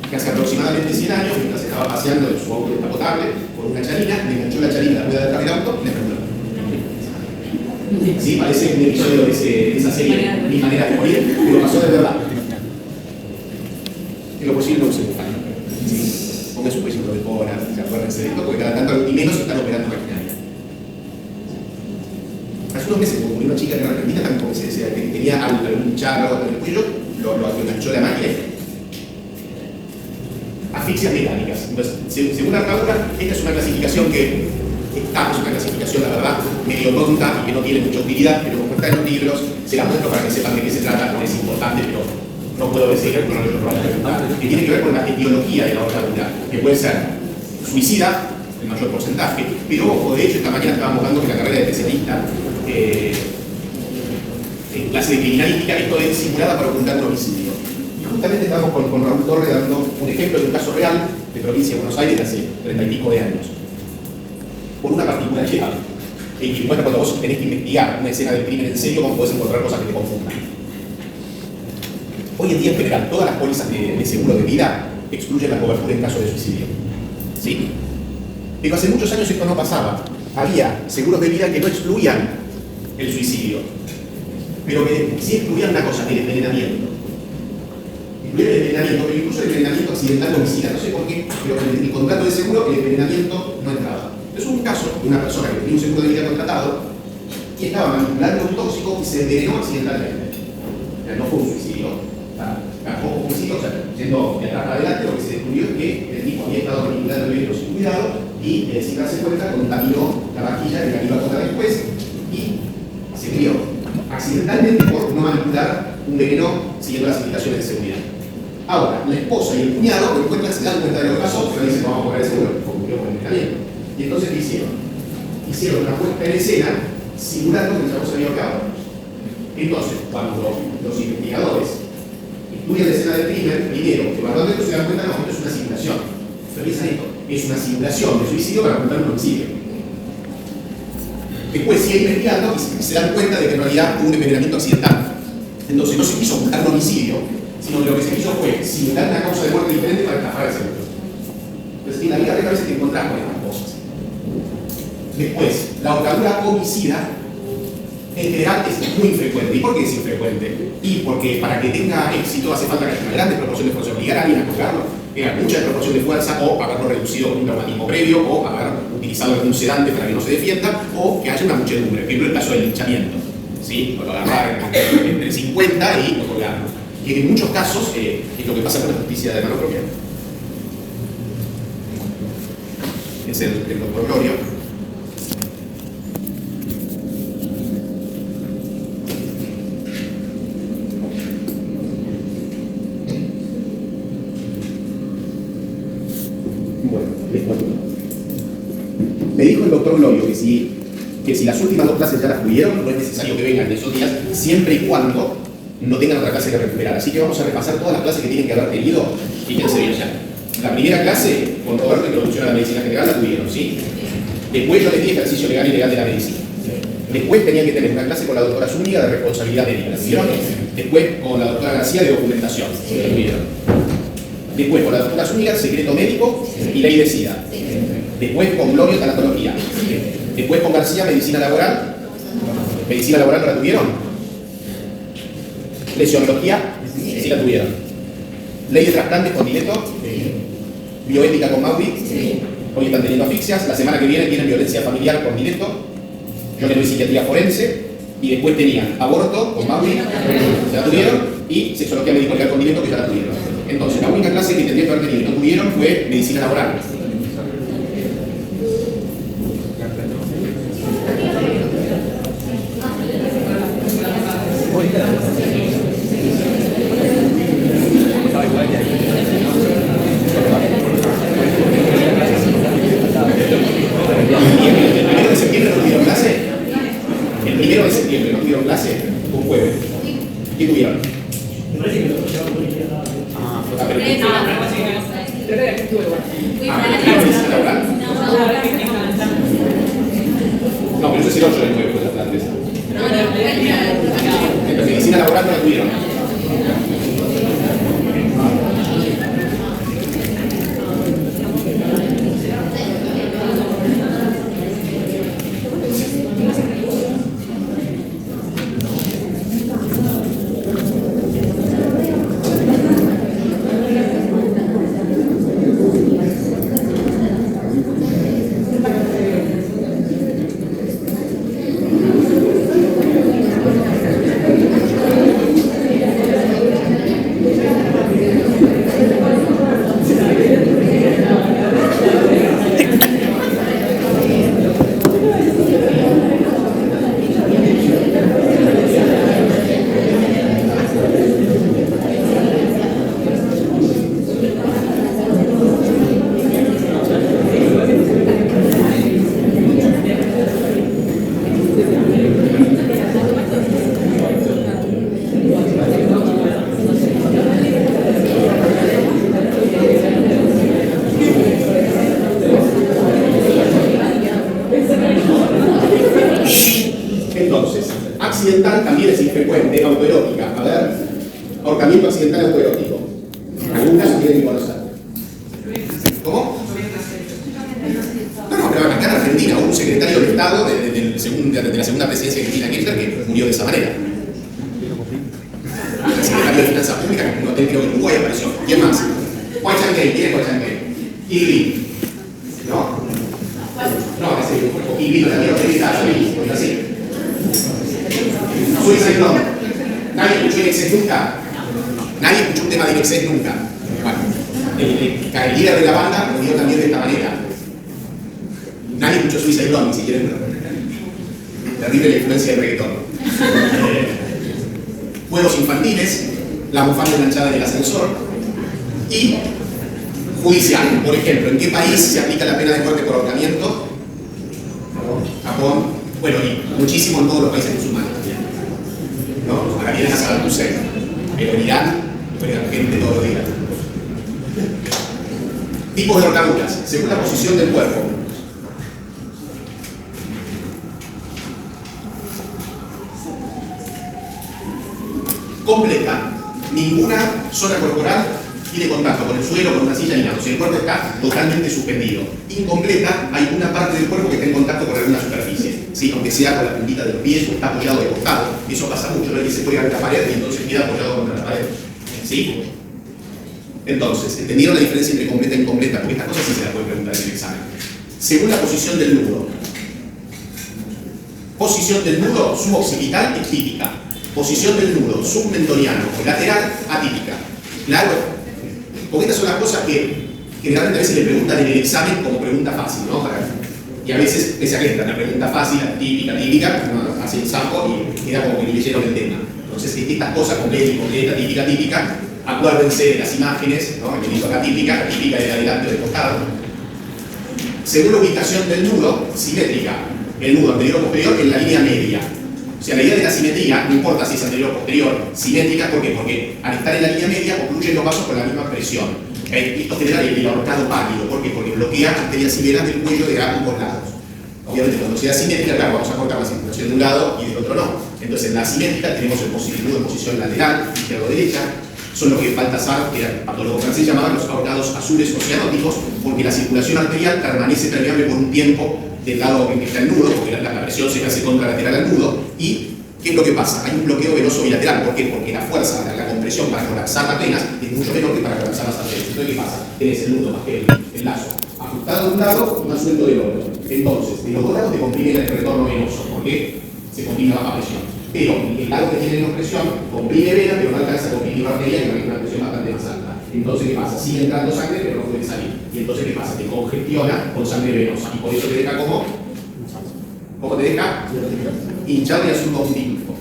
F: que hace aproximadamente 100 años, mientras estaba paseando en su auto descapotable por una charina, le enganchó la charina a la rueda de atrás del auto y le perdió. Sí, parece un episodio de esa serie, Mi manera de morir, pero pasó de verdad. En lo posible no use bufanda. Sí, ponga su cuello de pora, acuérdense de esto, porque cada tanto y menos están operando maquinaria. Hace unos meses murió una chica que era argentina también, como se decía, que tenía algún charro en el cuello, lo enganchó la máquina. Asfixias mecánicas. Entonces, según Arcaura, esta es una clasificación que es una clasificación, la verdad, medio tonta y que no tiene mucha utilidad, pero como está en los libros, se la muestro para que sepan de qué se trata. No es importante, pero no puedo decir que no lo que tiene que ver con la etiología de la ahorcadura, que puede ser suicida, el mayor porcentaje, pero ojo, de hecho, esta mañana estábamos dando que la carrera de especialista en clase de criminalística, esto es simulada para ocultar un homicidio. Y justamente estábamos con Raúl Torre dando un ejemplo de un caso real de provincia de Buenos Aires de hace 30 y pico de años. Por una particularidad. Y bueno, cuando vos tenés que investigar una escena del crimen en serio, vos podés encontrar cosas que te confundan. Hoy en día, en general, todas las pólizas de seguro de vida excluyen la cobertura en caso de suicidio. ¿Sí? Pero hace muchos años esto no pasaba. Había seguros de vida que no excluían el suicidio, pero que sí excluían una cosa, el envenenamiento. Incluían el envenenamiento, pero incluso el envenenamiento accidental homicida. No sé por qué, pero en el contrato de seguro el envenenamiento no entraba. Es un caso de una persona que tenía un seguro de vida contratado y estaba manipulando un tóxico y se envenenó accidentalmente. O sea, no fue un suicidio. Fue un suicidio, o sea, yendo de atrás para adelante, lo que se descubrió es que el tipo había estado manipulando el veneno sin cuidado y, sin darse cuenta, contaminó la vaquilla que la iba a contar después y se murió accidentalmente por no manipular un veneno siguiendo las indicaciones de seguridad. Ahora, la esposa y el cuñado lo encuentran, se dan cuenta de lo que pasó, pero dicen, vamos a poner el seguro, porque murió por el envenenamiento. Y entonces, ¿qué hicieron? Hicieron una puesta en escena simulando que el chavo se había ahorcado. Entonces, cuando los investigadores estudian la escena del crimen, primero, evaluando esto, se dan cuenta que no, esto es una simulación. Pero piensan esto, es una simulación de suicidio para ocultar un homicidio. Después siguen investigando y se dan cuenta de que en realidad hubo un envenenamiento accidental. Entonces no se quiso ocultar un homicidio, sino que lo que se hizo fue simular una causa de muerte diferente para estafar el seguro. Entonces, en la vida real a veces te encontrás con estas cosas. Después, la ahorcadura homicida En general es muy infrecuente. ¿Y por qué es infrecuente? Y porque para que tenga éxito hace falta que haya una gran desproporción de fuerza, obligar a alguien a colgarlo, tenga mucha desproporción de fuerza, o haberlo reducido con un traumatismo previo, o haber utilizado algún sedante para que no se defienda, o que haya una muchedumbre. Por ejemplo, el caso del linchamiento, ¿sí? O lo agarrar entre 50 y lo colgarlo. Y en muchos casos es lo que pasa con la justicia de mano propia. Es el doctor Glorio. Me dijo el doctor Glorio que si las últimas 2 clases ya las tuvieron, no es necesario que vengan en esos días, siempre y cuando no tengan otra clase que recuperar. Así que vamos a repasar todas las clases que tienen que haber tenido. Fíjense bien ya. La primera clase, con Roberto, introducción a la medicina general, la tuvieron, ¿sí? Después yo les di ejercicio legal y legal de la medicina. Después tenían que tener una clase con la doctora Zúñiga de responsabilidad médica, ¿la tuvieron? Después con la doctora García de documentación, ¿la tuvieron? Después con la doctora Zúñiga, secreto médico y ley de SIDA. Después con Glorio, tanatología. Después con García, medicina laboral. Medicina laboral no la tuvieron. Lesionología, sí la tuvieron. Ley de trasplantes con Dileto. Bioética con Mauri. Hoy están teniendo asfixias. La semana que viene tienen violencia familiar con Dileto. Yo le doy psiquiatría forense. Y después tenían aborto con Mauri, se la tuvieron. Y sexología médico-legal con Dileto, que ya la tuvieron. Entonces, la única clase que tendrían que haber tenido y no tuvieron fue medicina laboral. No, pero eso es el 8 del 9 de las plantas. En medicina laboral no la tuvieron. Accidental también es infrecuente, autoerótica. A ver, ahorcamiento accidental autoerótico. Algún caso tienen que conocer. ¿Cómo? No, pero acá en Argentina hubo un secretario de Estado de la segunda presidencia de Cristina Kirchner que murió de esa manera. El secretario de Finanzas Públicas, que en un hotel creo que en Uruguay apareció. ¿Quién más? Huaychankey, ¿quién es Huaychankey? Ilvi. ¿No? No, ese es Ilvi, no la quiero felicitar, así. Suicide Note. Nadie escuchó Inexcess nunca. Nadie escuchó un tema de Inexcess nunca. Bueno, el líder de la banda murió también de esta manera. Nadie escuchó Suicide Note, si quieren. Terrible la influencia del reggaetón. Juegos infantiles, la bufanda enganchada en el ascensor. Y judicial. Por ejemplo, ¿en qué país se aplica la pena de muerte por ahorcamiento? Japón. Bueno, y muchísimo en todos los países musulmanes. ¿No? Acá vienen a Saddam Hussein, pero en Irán fregan gente todos los días. Tipos de ahorcaduras, según la posición del cuerpo. Completa, ninguna zona corporal tiene contacto con el suelo, con una silla ni nada. O sea, el cuerpo está totalmente suspendido. Incompleta, hay una parte del cuerpo que está en contacto con alguna superficie. ¿sí? Aunque sea con la puntita de los pies o está apoyado de costado. Eso pasa mucho, no es que se juega en la pared y entonces queda apoyado contra la pared. ¿Sí? Entonces, ¿entendieron la diferencia entre completa e incompleta? Porque estas cosas sí se las pueden preguntar en el examen. Según la posición del nudo. Posición del nudo suboccipital ectípica. Posición del nudo submentoniano o lateral atípica. ¿Claro? Porque estas son las cosas que generalmente a veces le preguntan en el examen como pregunta fácil, ¿no? Y a veces, pese a que esta es una pregunta fácil, típica, ¿no? Hace el saco y queda como que le leyeron el tema. Entonces, estas cosas completa, incompleta, típica, acuérdense de las imágenes, ¿no? Que hizo acá típica de adelante o de costado. Según la ubicación del nudo, simétrica. El nudo anterior o posterior en la línea media. O sea, la idea de la simetría, no importa si es anterior o posterior, simétrica, ¿por qué? Porque al estar en la línea media concluyen los vasos con la misma presión. Esto genera el ahorcado pálido. ¿Por qué? Porque bloquea arterias y venas del cuello de ambos lados. Obviamente, cuando sea simétrica, claro, vamos a cortar la circulación de un lado y del otro no. Entonces, en la simétrica tenemos el nudo en posición lateral, izquierda o derecha. Son lo que Baltasar, que era patólogo francés, llamaban los ahorcados azules o cianóticos, porque la circulación arterial permanece permeable por un tiempo del lado en que está el nudo, porque la presión se hace contralateral al nudo. ¿Y qué es lo que pasa? Hay un bloqueo venoso bilateral. ¿Por qué? Porque la fuerza, la compresión para colapsar las venas es mucho menor que para colapsar las arterias. Entonces, ¿qué pasa? Tenés el nudo más que el lazo ajustado de un lado y más suelto del otro. Entonces, de los dos lados te comprime el retorno venoso, porque se comprime baja presión. Pero el lado que tiene menos presión comprime vena, pero no alcanza a comprimir la arteria, que tiene una presión bastante más alta. Entonces, ¿qué pasa? Sigue entrando sangre, pero no puede salir. Y entonces, ¿qué pasa? Te congestiona con sangre venosa. Y por eso te deja como... ¿Cómo te deja? Hinchado y azul contínuo.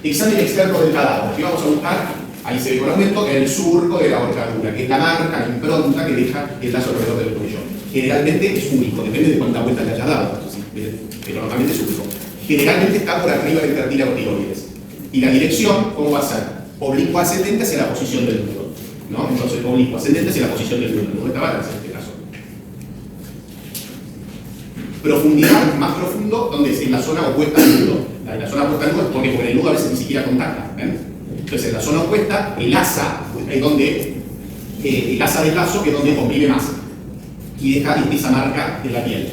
F: Examen externo del cadáver. ¿Qué vamos a buscar? Ahí se ve con aumento el surco de la horcadura, que es la marca, la impronta que deja el lazo alrededor del cuello. Generalmente es único, depende de cuántas vueltas le haya dado, pero normalmente es único. Generalmente está por arriba del cartílago tiroides. Y la dirección, ¿cómo va a ser? Oblicua ascendente hacia la posición del nudo, ¿no? Entonces, oblicua ascendente hacia la posición del nudo. El nudo está balance en este caso. Profundidad, más profundo, donde es en la zona opuesta al nudo. La zona opuesta al nudo es porque el nudo a veces ni siquiera contacta. Entonces, en la zona opuesta, el asa es donde el asa del lazo que es donde comprime más y deja esa marca en la piel.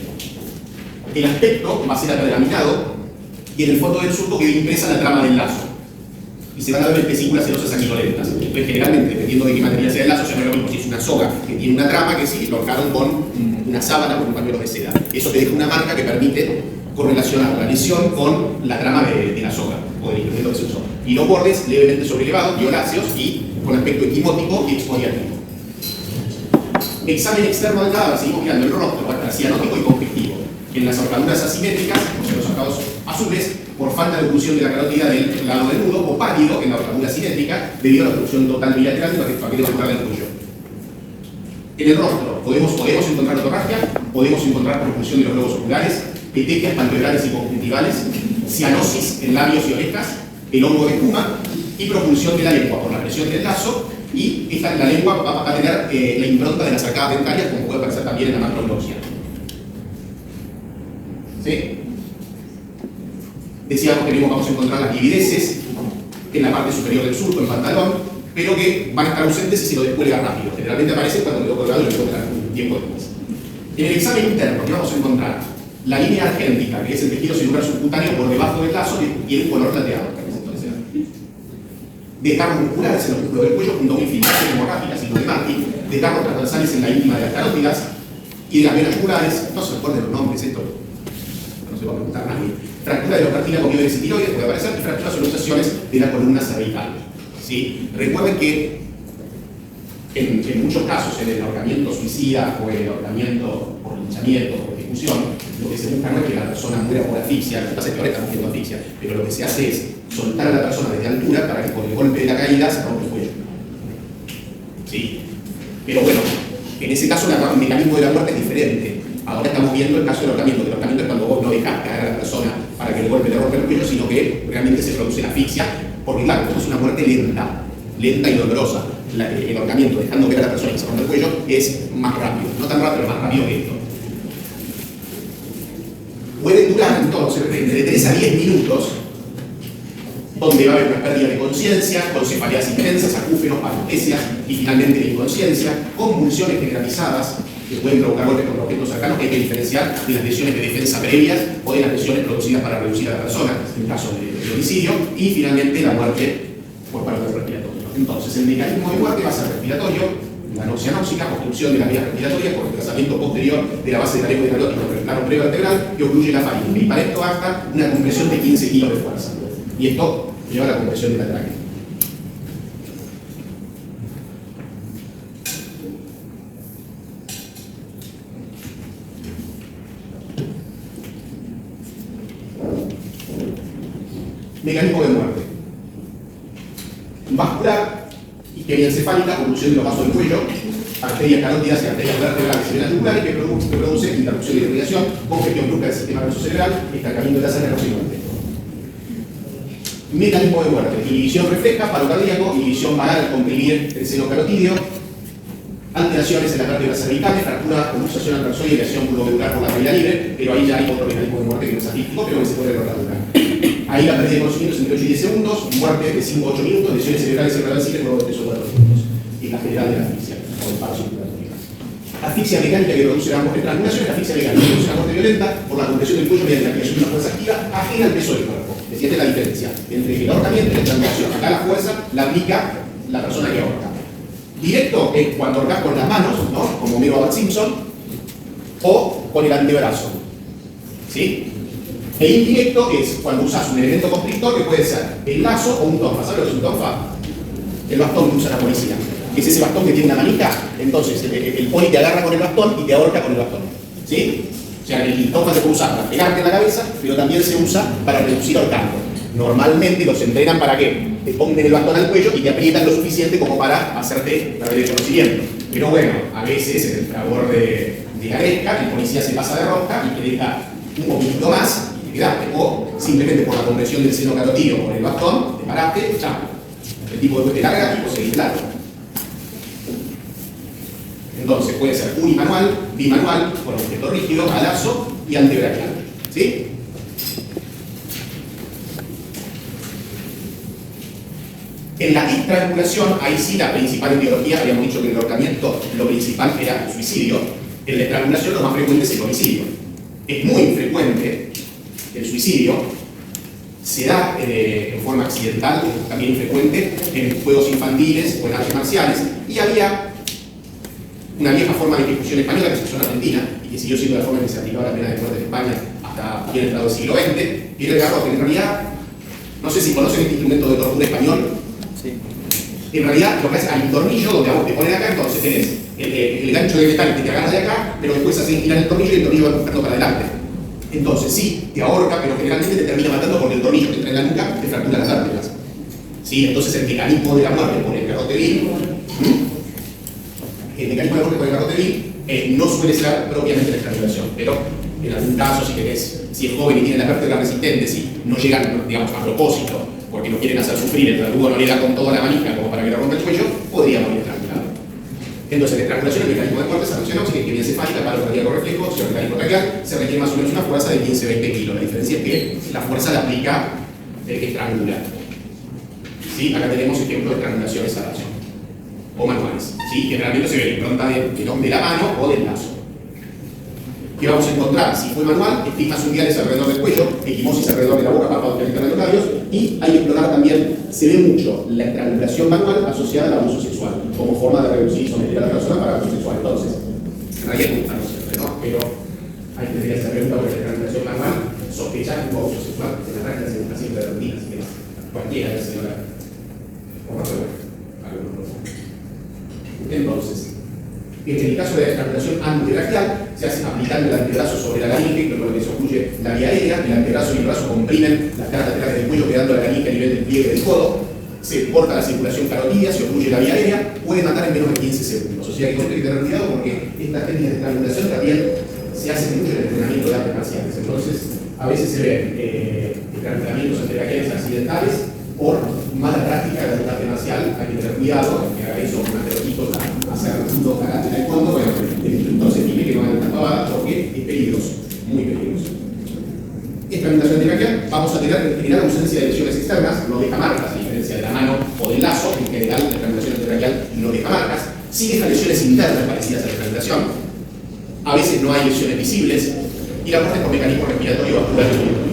F: El aspecto va a ser atalaminado y en el fondo del surco queda impresa la trama del lazo. Y se van a ver vesículas serosas sanguinolentas. Entonces, generalmente, dependiendo de qué material sea el lazo, se no es lo mismo si es una soga que tiene una trama que si lo ahorcaron con una sábana con un pañuelo de seda. Eso te deja una marca que permite correlacionar la lesión con la trama de la soga o del instrumento que se usó. Y los bordes levemente sobrelevados, violáceos y con aspecto equimótico y exfoliativo. Examen externo del cadáver, seguimos mirando el rostro, va a estar cianótico y congestivo. En las ahorcaduras asimétricas, o sea, los ahorcados azules, por falta de oclusión de la carótida del lado del nudo, o pálido en la ahorcadura simétrica, debido a la oclusión total bilateral de la paquete ocular del cuello. En el rostro podemos encontrar otorragia, podemos encontrar propulsión de los globos oculares, petequias palpebrales y conjuntivales, cianosis en labios y orejas, el hongo de espuma y propulsión de la lengua por la presión del lazo. Y la lengua va a tener la impronta de las arcadas dentarias, como puede aparecer también en la macroglossia. ¿Sí? Decíamos que vamos a encontrar las livideces en la parte superior del surco, en pantalón, pero que van a estar ausentes si se lo descuelga rápido. Generalmente aparecen cuando lo colgado y lo encuentran un tiempo después. En el examen interno, ¿qué vamos a encontrar? La línea argéntica, que es el tejido celular subcutáneo por debajo del lazo, que tiene un color plateado. Desgarros musculares en los músculos del cuello, junto a una infiltración hemorrágica, signo de Martin, desgarros transversales en la íntima de las carótidas y de las venas oculares. No se recuerden los nombres, esto no se va a preguntar nadie. Fractura de los cartílagos mioides y tiroides puede aparecer, y fracturas o luxaciones de la columna cervical. ¿Sí? Recuerden que en muchos casos, en el ahorcamiento suicida o el ahorcamiento por linchamiento o por ejecución, lo que se busca no es que la persona muera por asfixia, lo que pasa es que ahora estamos viendo asfixia, pero lo que se hace es soltar a la persona desde altura para que por el golpe de la caída se rompa el cuello. ¿Sí? Pero bueno, en ese caso el mecanismo de la muerte es diferente. Ahora estamos viendo el caso del ahorcamiento. El ahorcamiento es cuando vos no dejás caer a la persona para que el golpe le rompa el cuello, sino que realmente se produce la asfixia, porque claro, esto es una muerte lenta y dolorosa. El ahorcamiento, dejando caer a la persona que se rompa el cuello, es más rápido. No tan rápido, pero más rápido que esto. Puede durar entonces de 3 a 10 minutos, donde va a haber una pérdida de conciencia, con cefaleas intensas, acúfenos, parestesias y finalmente la inconsciencia, convulsiones generalizadas, que pueden provocar golpes con objetos cercanos, que hay que diferenciar de las lesiones de defensa previas o de las lesiones producidas para reducir a la persona, en caso de homicidio, y finalmente la muerte por paro respiratorio. Entonces, el mecanismo de muerte va a ser respiratorio, la anoxia anóxica, obstrucción de las vías respiratorias por desplazamiento posterior de la base del área carótido por el plano prevertebral que ocluye la faringe. Y para esto basta una compresión de 15 kilos de fuerza. Y esto lleva a la compresión de la tráquea. Mecanismo de muerte. Vascular, isquemia encefálica, oclusión de los vasos del cuello, arterias carótidas y arterias vertebrales y venas jugulares que produce interrupción de la irrigación, congestión brusca del sistema nervioso cerebral, estancamiento de la sangre próximamente. Mecanismo de muerte. Inhibición refleja, paro cardíaco, inhibición vagal al comprimir el seno carotídeo, alteraciones en las vértebras cervicales, fractura, luxación al tarsoide y lesión pulmonar por la caída libre, pero ahí ya hay otro mecanismo de muerte que no es artístico, pero que se puede lograr. Ahí la pérdida de conocimientos entre 8 y 10 segundos, muerte de 5 a 8 minutos, lesiones cerebrales y irreversibles por 3 o 4 minutos. Y la general de la asfixia, o el paro circulatorio. Asfixia mecánica que produce la muerte. Estrangulación es la asfixia mecánica que produce la muerte violenta por la compresión del cuello mediante la aplicación de una fuerza activa ajena al peso del cuerpo. Fíjate la diferencia entre el ahorcamiento y la estrangulación. Acá la fuerza la aplica la persona que ahorca. Directo es cuando ahorcas con las manos, ¿no? Como Homero Bart Simpson, o con el antebrazo. ¿Sí? E indirecto es cuando usas un elemento constrictor que puede ser el lazo o un tonfa. ¿Sabes lo que es un tonfa? El bastón que usa la policía. Es ese bastón que tiene una manija. Entonces el poli te agarra con el bastón y te ahorca con el bastón. ¿Sí? O sea, el tonfa se puede usar para pegarte en la cabeza, pero también se usa para reducir ahorcando. Normalmente los entrenan para que te pongan el bastón al cuello y te aprietan lo suficiente como para hacerte perder el conocimiento. Pero bueno, a veces en el fragor de la gresca, el policía se pasa de rosca y te deja un poquito más y te quedaste. O simplemente por la compresión del seno carotídeo con el bastón, te paraste, chao. El tipo después te larga y vos seguís largo. Entonces puede ser unimanual, bimanual, con objeto rígido, a lazo y antebrachial. ¿Sí? En la estrangulación, ahí sí la principal en biología, habíamos dicho que el ahorcamiento lo principal era el suicidio. En la estrangulación lo más frecuente es el homicidio. Es muy infrecuente el suicidio, se da en forma accidental, también infrecuente en juegos infantiles o en artes marciales, y había una vieja forma de ejecución española que se usó en Argentina y que siguió siendo la forma en que se aplicaba la pena de muerte en España hasta bien entrado el siglo XX, y era el garrote. En realidad, no sé si conocen este instrumento de tortura español.
E: Sí.
F: En realidad, lo que hace hay un tornillo donde a vos te ponen acá, entonces tenés el gancho de metal que te agarra de acá, pero después hacen girar el tornillo y el tornillo va empujando para adelante. Entonces sí, te ahorca, pero generalmente te termina matando porque el tornillo que entra en la nuca te fractura las vértebras. ¿Sí? Entonces el mecanismo de la muerte con el garrote vil, el mecanismo de la muerte con el garrote vil no suele ser propiamente la estrangulación, pero en algún caso, si es joven y tiene las vértebras resistentes y no llegan, digamos, a propósito, porque no quieren hacer sufrir, el verdugo no le da con toda la manija como para que le rompa el cuello, podría morir estrangulado. Entonces, la estrangulación, el mecanismo de muerte, es anoxia anóxica, isquemia encefálica, paro cardíaco reflejo, opción mecánico traqueal, se requiere más o menos una fuerza de 15-20 kilos. La diferencia es que la fuerza la aplica el que estrangula. ¿Sí? Acá tenemos ejemplos de estrangulaciones a lazo o manuales. ¿Sí? Generalmente se ve la impronta de la mano o del lazo. ¿Qué vamos a encontrar? Si fue manual, estigmas unguiales alrededor del cuello, equimosis alrededor de la boca, párpados que de los labios, y hay que explorar también, se ve mucho la estrangulación manual asociada al abuso sexual, como forma de reducir y someter a la persona para abuso sexual. Entonces, en realidad es no siempre, ¿no? Pero hay que tener esa pregunta porque la estrangulación manual sospecha un abuso sexual, se le arranca en una simple de rutina, así que cualquiera de la señora, o más o menos, entonces, en el caso de la estrangulación antebrachial, se hace aplicando el antebrazo sobre la laringe, con lo que se ocluye la vía aérea, el antebrazo y el brazo comprimen las caras laterales del cuello, quedando la laringe a nivel del pliegue del codo, se corta la circulación carotídea, se ocluye la vía aérea, puede matar en menos de 15 segundos. O sea que hay que tener cuidado porque estas técnicas de estrangulación también se hacen mucho en el entrenamiento de artes marciales. Entonces, a veces se ven estrangulamientos antebrachiales accidentales por mala práctica de la arte marcial. Hay que tener cuidado, que haga eso con anterojitos a hacer judo, karate en el fondo. Bueno, el instructor se pide que no hagan esta pavada porque es peligroso, muy peligroso. Estrangulación antebrachial, vamos a tener en general ausencia de lesiones externas, no deja marcas, a diferencia de la mano o del lazo. En general, la estrangulación antebrachial no deja marcas, sí deja lesiones internas parecidas a la estrangulación. A veces no hay lesiones visibles y la muerte por mecanismo respiratorio vascular obligatorio.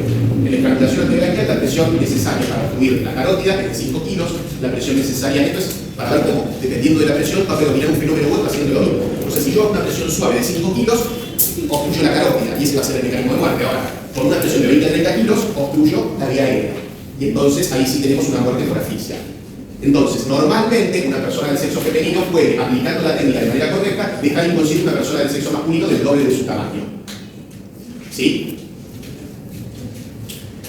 F: En la estrangulación antebraquial, la presión necesaria para obstruir la carótida es de 5 kilos, la presión necesaria, esto es para ver cómo, dependiendo de la presión, va a predominar un fenómeno u otro haciendo lo mismo. O sea, si yo hago una presión suave de 5 kilos, obstruyo la carótida y ese va a ser el mecanismo de muerte. Ahora, con una presión de 20 a 30 kilos, obstruyo la vía aérea. Y entonces ahí sí tenemos una muerte por asfixia. Entonces, normalmente una persona del sexo femenino puede, aplicando la técnica de manera correcta, dejar inconsciente a una persona del sexo masculino del doble de su tamaño. ¿Sí?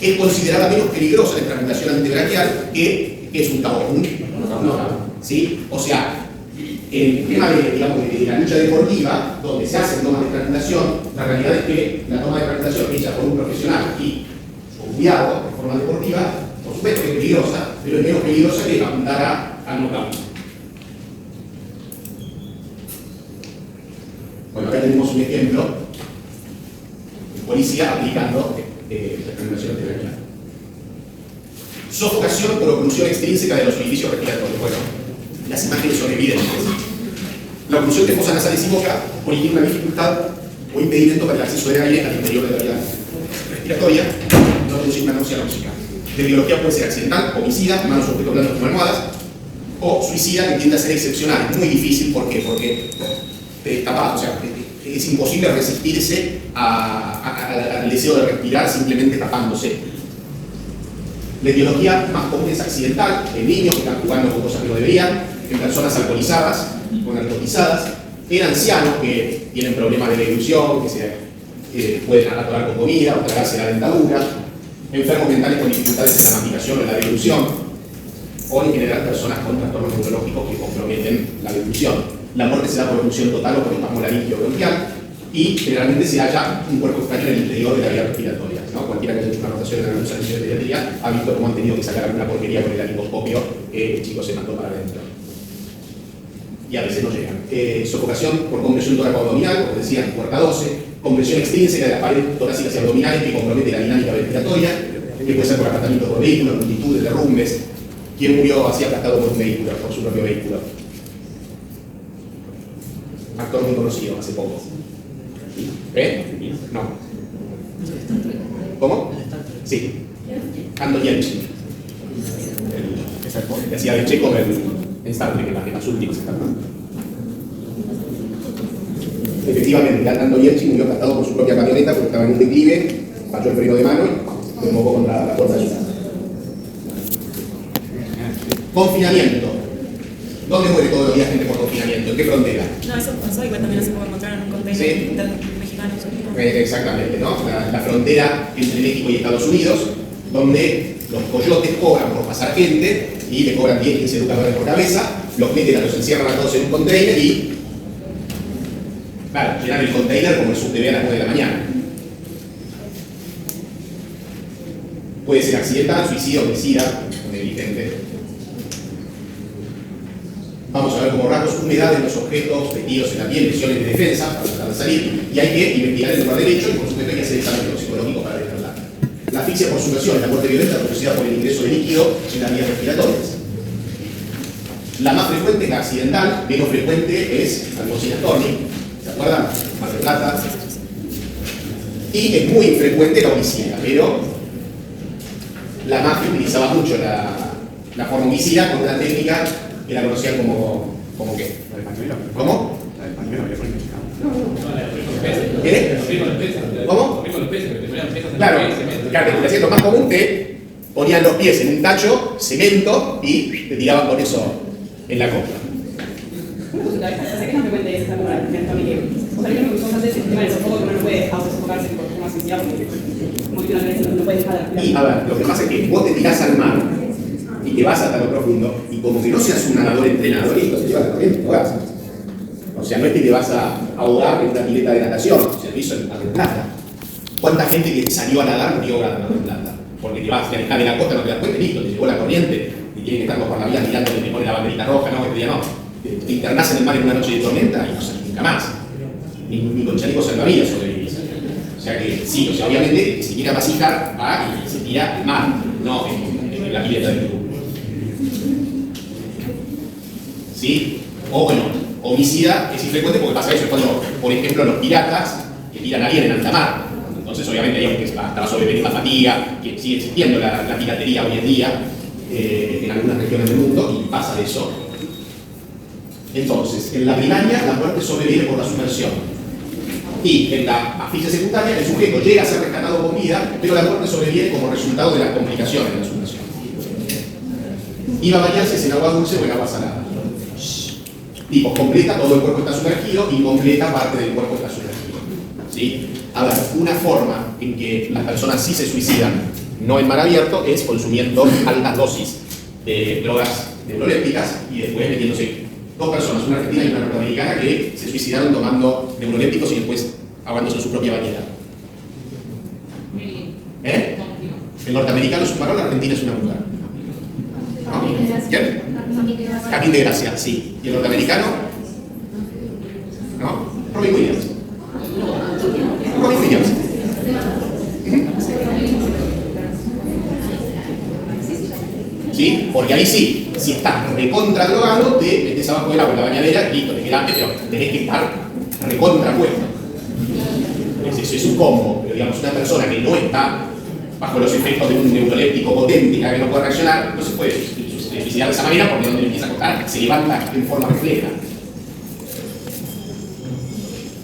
F: Es considerada menos peligrosa la estrangulación antebraquial que es un tabú. ¿Sí? O sea, el tema de la lucha deportiva, donde se hacen tomas de estrangulación, la realidad es que la toma de estrangulación hecha por un profesional y obviado de forma deportiva, por supuesto que es peligrosa, pero es menos peligrosa que apuntar al knockout. Bueno, acá tenemos un ejemplo. Policía aplicando la estrangulación antebraquial. Sofocación por oclusión extrínseca de los orificios respiratorios. Bueno, las imágenes son evidentes. La oclusión de fosas nasales y boca origina una dificultad o impedimento para el acceso de aire al interior de la vía respiratoria, no producir una náusea lógica. La etiología puede ser accidental, homicida, manos objetos blandos como almohadas, o suicida, que tiende a ser excepcional. Es muy difícil, ¿por qué? Porque te tapas, o sea, es imposible resistirse al deseo de respirar simplemente tapándose. La etiología más común es accidental, en niños que están jugando con cosas que no deberían, en personas alcoholizadas o narcotizadas, en ancianos que tienen problemas de deglución, que se pueden atorar con comida o tragarse la dentadura, enfermos mentales con dificultades en la masticación o en la deglución, o en general personas con trastornos neurológicos que comprometen la deglución. La muerte se da por oclusión total o por espasmo laríngeo bronquial y generalmente se halla un cuerpo extraño en el interior de la vía respiratoria, ¿no? Cualquiera que haya hecho una rotación en la servicio de pediatría ha visto cómo han tenido que sacar alguna porquería con el laringoscopio que el chico se mandó para adentro. Y a veces no llegan. Sofocación por compresión toracoabdominal, como decía, puerta 12, compresión extrínseca de las paredes torácicas y abdominales que compromete la dinámica respiratoria, que puede ser por aplastamiento por vehículo, multitud de derrumbes. ¿Quién murió así aplastado por un vehículo, por su propio vehículo? Actor muy conocido hace poco. No. ¿Cómo? Sí. Anton Yelchin. El que hacía de Checo en Star Trek, en las últimas Star Trek. Efectivamente, Anton Yelchin murió aplastado por su propia camioneta porque estaba en un declive, falló el freno de mano y se mojó contra la puerta de su casa. Confinamiento. ¿Dónde muere todos los días gente por confinamiento? ¿En qué frontera?
G: No, eso pasó y también se puede encontrar en un container mexicano.
F: Exactamente, ¿no? La frontera entre México y Estados Unidos, donde los coyotes cobran por pasar gente y le cobran 10, 15 lucas por cabeza, los meten, los encierran a todos en un container y, claro, llenan el container como el subte a las 9 de la mañana. Puede ser accidental, suicidio, homicida, negligente. Vamos a ver como rasgos humedad en los objetos, vestidos en la piel, lesiones de defensa para tratar de salir, y hay que investigar el lugar derecho y por supuesto hay que hacer examen toxicológico para determinarla. La asfixia por sumersión es la muerte violenta producida por el ingreso de líquido en las vías respiratorias. La más frecuente es la accidental, menos frecuente es la toxina Storni, ¿se acuerdan? Mar del Plata. Y es muy frecuente la homicida, pero la mafia utilizaba mucho la forma homicida con una técnica que la conocían como ¿qué? ¿Cómo? ¿Cómo? Claro, que haciendo más común te ponían los pies en un tacho, cemento y te tiraban con eso en la copa.
C: Sé que no frecuente esa como la familia. O sea, yo me gustó bastante el tema del sofoco, que uno no puede autosofocarse por forma asfixiada porque como que una vez no puede dejar de respirar.
F: Y a ver, lo que pasa es que vos te tirás al mar y te vas hasta lo profundo, y como que no seas un nadador entrenador, y te llevas la corriente, no vas. O sea, no es que te vas a ahogar en una pileta de natación, o sea, lo hizo en Mar del Plata. ¿Cuánta gente que salió a nadar murió ahora en Mar del Plata? Porque te vas a alejar de la costa, no te das cuenta, listo, te llegó la corriente, y tienen que estar por la vía mirando que te pone la banderita roja, no, que te no. Te internás en el mar en una noche de tormenta y no salís nunca más. Ni con chalecos salvavidas sobrevivís. O sea que sí, o sea, obviamente, si quiere masijar, va y se tira al mar, no en la pileta del club. ¿Sí? O bueno, homicida es infrecuente porque pasa eso, es cuando, por ejemplo, los piratas que tiran a alguien en alta mar. Entonces, obviamente, digamos que va a sobrevenir la fatiga, que sigue existiendo la piratería hoy en día en algunas regiones del mundo, y pasa de eso. Entonces, en la primaria, la muerte sobreviene por la sumersión. Y en la asfixia secundaria, el sujeto llega a ser rescatado con vida, pero la muerte sobreviene como resultado de las complicaciones de la sumersión. Y va a variar si es en agua dulce o en agua salada. Tipo, completa, todo el cuerpo está sumergido, y completa parte del cuerpo está sumergido. ¿Sí? A ver, una forma en que las personas sí se suicidan, no en mar abierto, es consumiendo altas dosis de drogas neurolépticas y después metiéndose. Dos personas, una argentina y una norteamericana, que se suicidaron tomando neurolépticos y después ahogándose en su propia bañera. ¿Eh? El norteamericano es un varón, la argentina es una mujer. ¿No? ¿Quién? Joaquín de Gracia, sí. ¿Y el norteamericano? ¿No? Robin Williams. Robin Williams. ¿Sí? Porque ahí sí, si estás recontra drogado, te metes abajo del agua en la bañadera y listo, te quedaste, pero tenés que estar recontra puesto. Eso es un combo, pero digamos, una persona que no está bajo los efectos de un neuroléptico potente, que no puede reaccionar, no se puede suicidar de esa manera porque donde empieza a costar se levanta en forma refleja.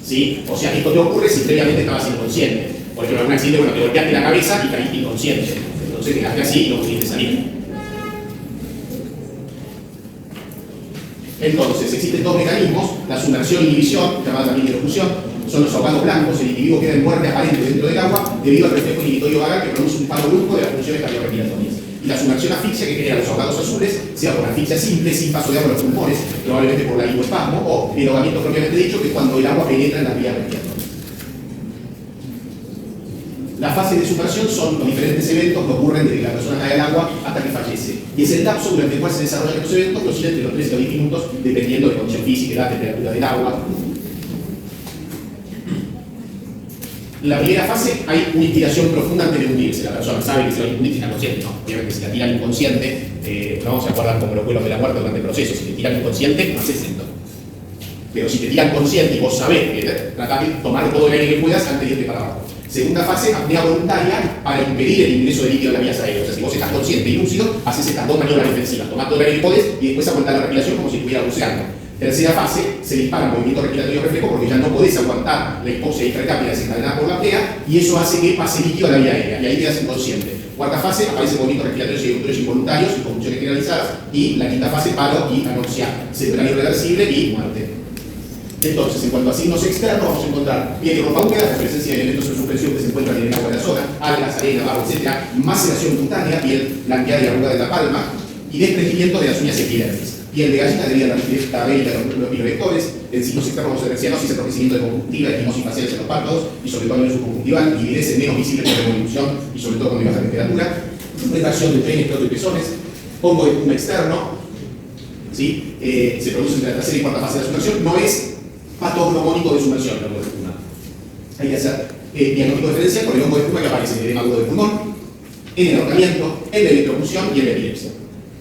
F: ¿Sí? O sea, esto te ocurre si previamente estabas inconsciente. Por ejemplo, en un accidente, bueno, te golpeaste la cabeza y caíste inconsciente. Entonces quedaste así y no pudiste salir. Entonces, existen dos mecanismos, la sumersión y inhibición, llamada también elocución, son los ahogados blancos, el individuo queda en muerte aparente dentro del agua debido al reflejo inhibitorio vagal que produce un paro brusco de las funciones cardiorrespiratorias. Y la sumersión asfixia que genera los ahogados azules, sea por asfixia simple, sin paso de agua a los pulmones, probablemente por la hipoespasmo, o el ahogamiento propiamente dicho, que es cuando el agua penetra en las vías respiratorias. Las fases de sumersión son los diferentes eventos que ocurren desde que la persona cae al agua hasta que fallece. Y es el lapso durante el cual se desarrollan estos eventos que oscila entre los 13 a 10 minutos, dependiendo de la condición física, la temperatura del agua. En la primera fase hay una inspiración profunda antes de hundirse. La persona sabe que se va a hundir y está consciente. No, obviamente si la tiran inconsciente, no se acuerdan como los vuelos de la muerte durante el proceso. Si te tiran inconsciente, no haces esto. Pero si te tiran consciente y vos sabés que tratás de tomar todo el aire que puedas antes de irte para abajo. Segunda fase, apnea voluntaria para impedir el ingreso de líquido en las vías aéreas. O sea, si vos estás consciente y lúcido, haces estas dos maniobras defensivas. Tomás todo el aire que podés y después aguantás la respiración como si estuvieras buceando. Tercera fase, se dispara el movimiento respiratorio reflejo porque ya no podés aguantar la hipoxia intracápila desencadenada por la apnea y eso hace que pase líquido a la vía aérea y ahí quedas inconsciente. Cuarta fase, aparece movimientos respiratorios y ejecutorios involuntarios y convulsiones generalizadas. Y la quinta fase, paro y anoxia cerebral irreversible y muerte. Entonces, en cuanto a signos externos, vamos a encontrar piel y ropa húmeda, la presencia de elementos en suspensión que se encuentran en el agua de la zona, algas, arena, barro, etc., maceración cutánea, piel blanqueada y arrugada de la palma, y desprendimiento de las uñas epidermis. Piel de gallina debido a la tabela de los pirovectores, en signos externos vamos a ver cianosis, enrojecimiento de conjuntiva, equimosis faciales en los párpados, y sobre todo en el subconjuntival, lividez menos visible por revolución, y sobre todo cuando hay baja temperatura, retracción de pene, escroto y pezones, hongo de puma externo, ¿sí? Se produce entre la tercera y cuarta fase de la sumersión, no es patognomónico de sumersión, el hongo de puma. Hay que hacer diagnóstico diferencial con el hongo de puma que aparece en el edema agudo del pulmón, en el ahorcamiento, en la electrocución y en la epilepsia.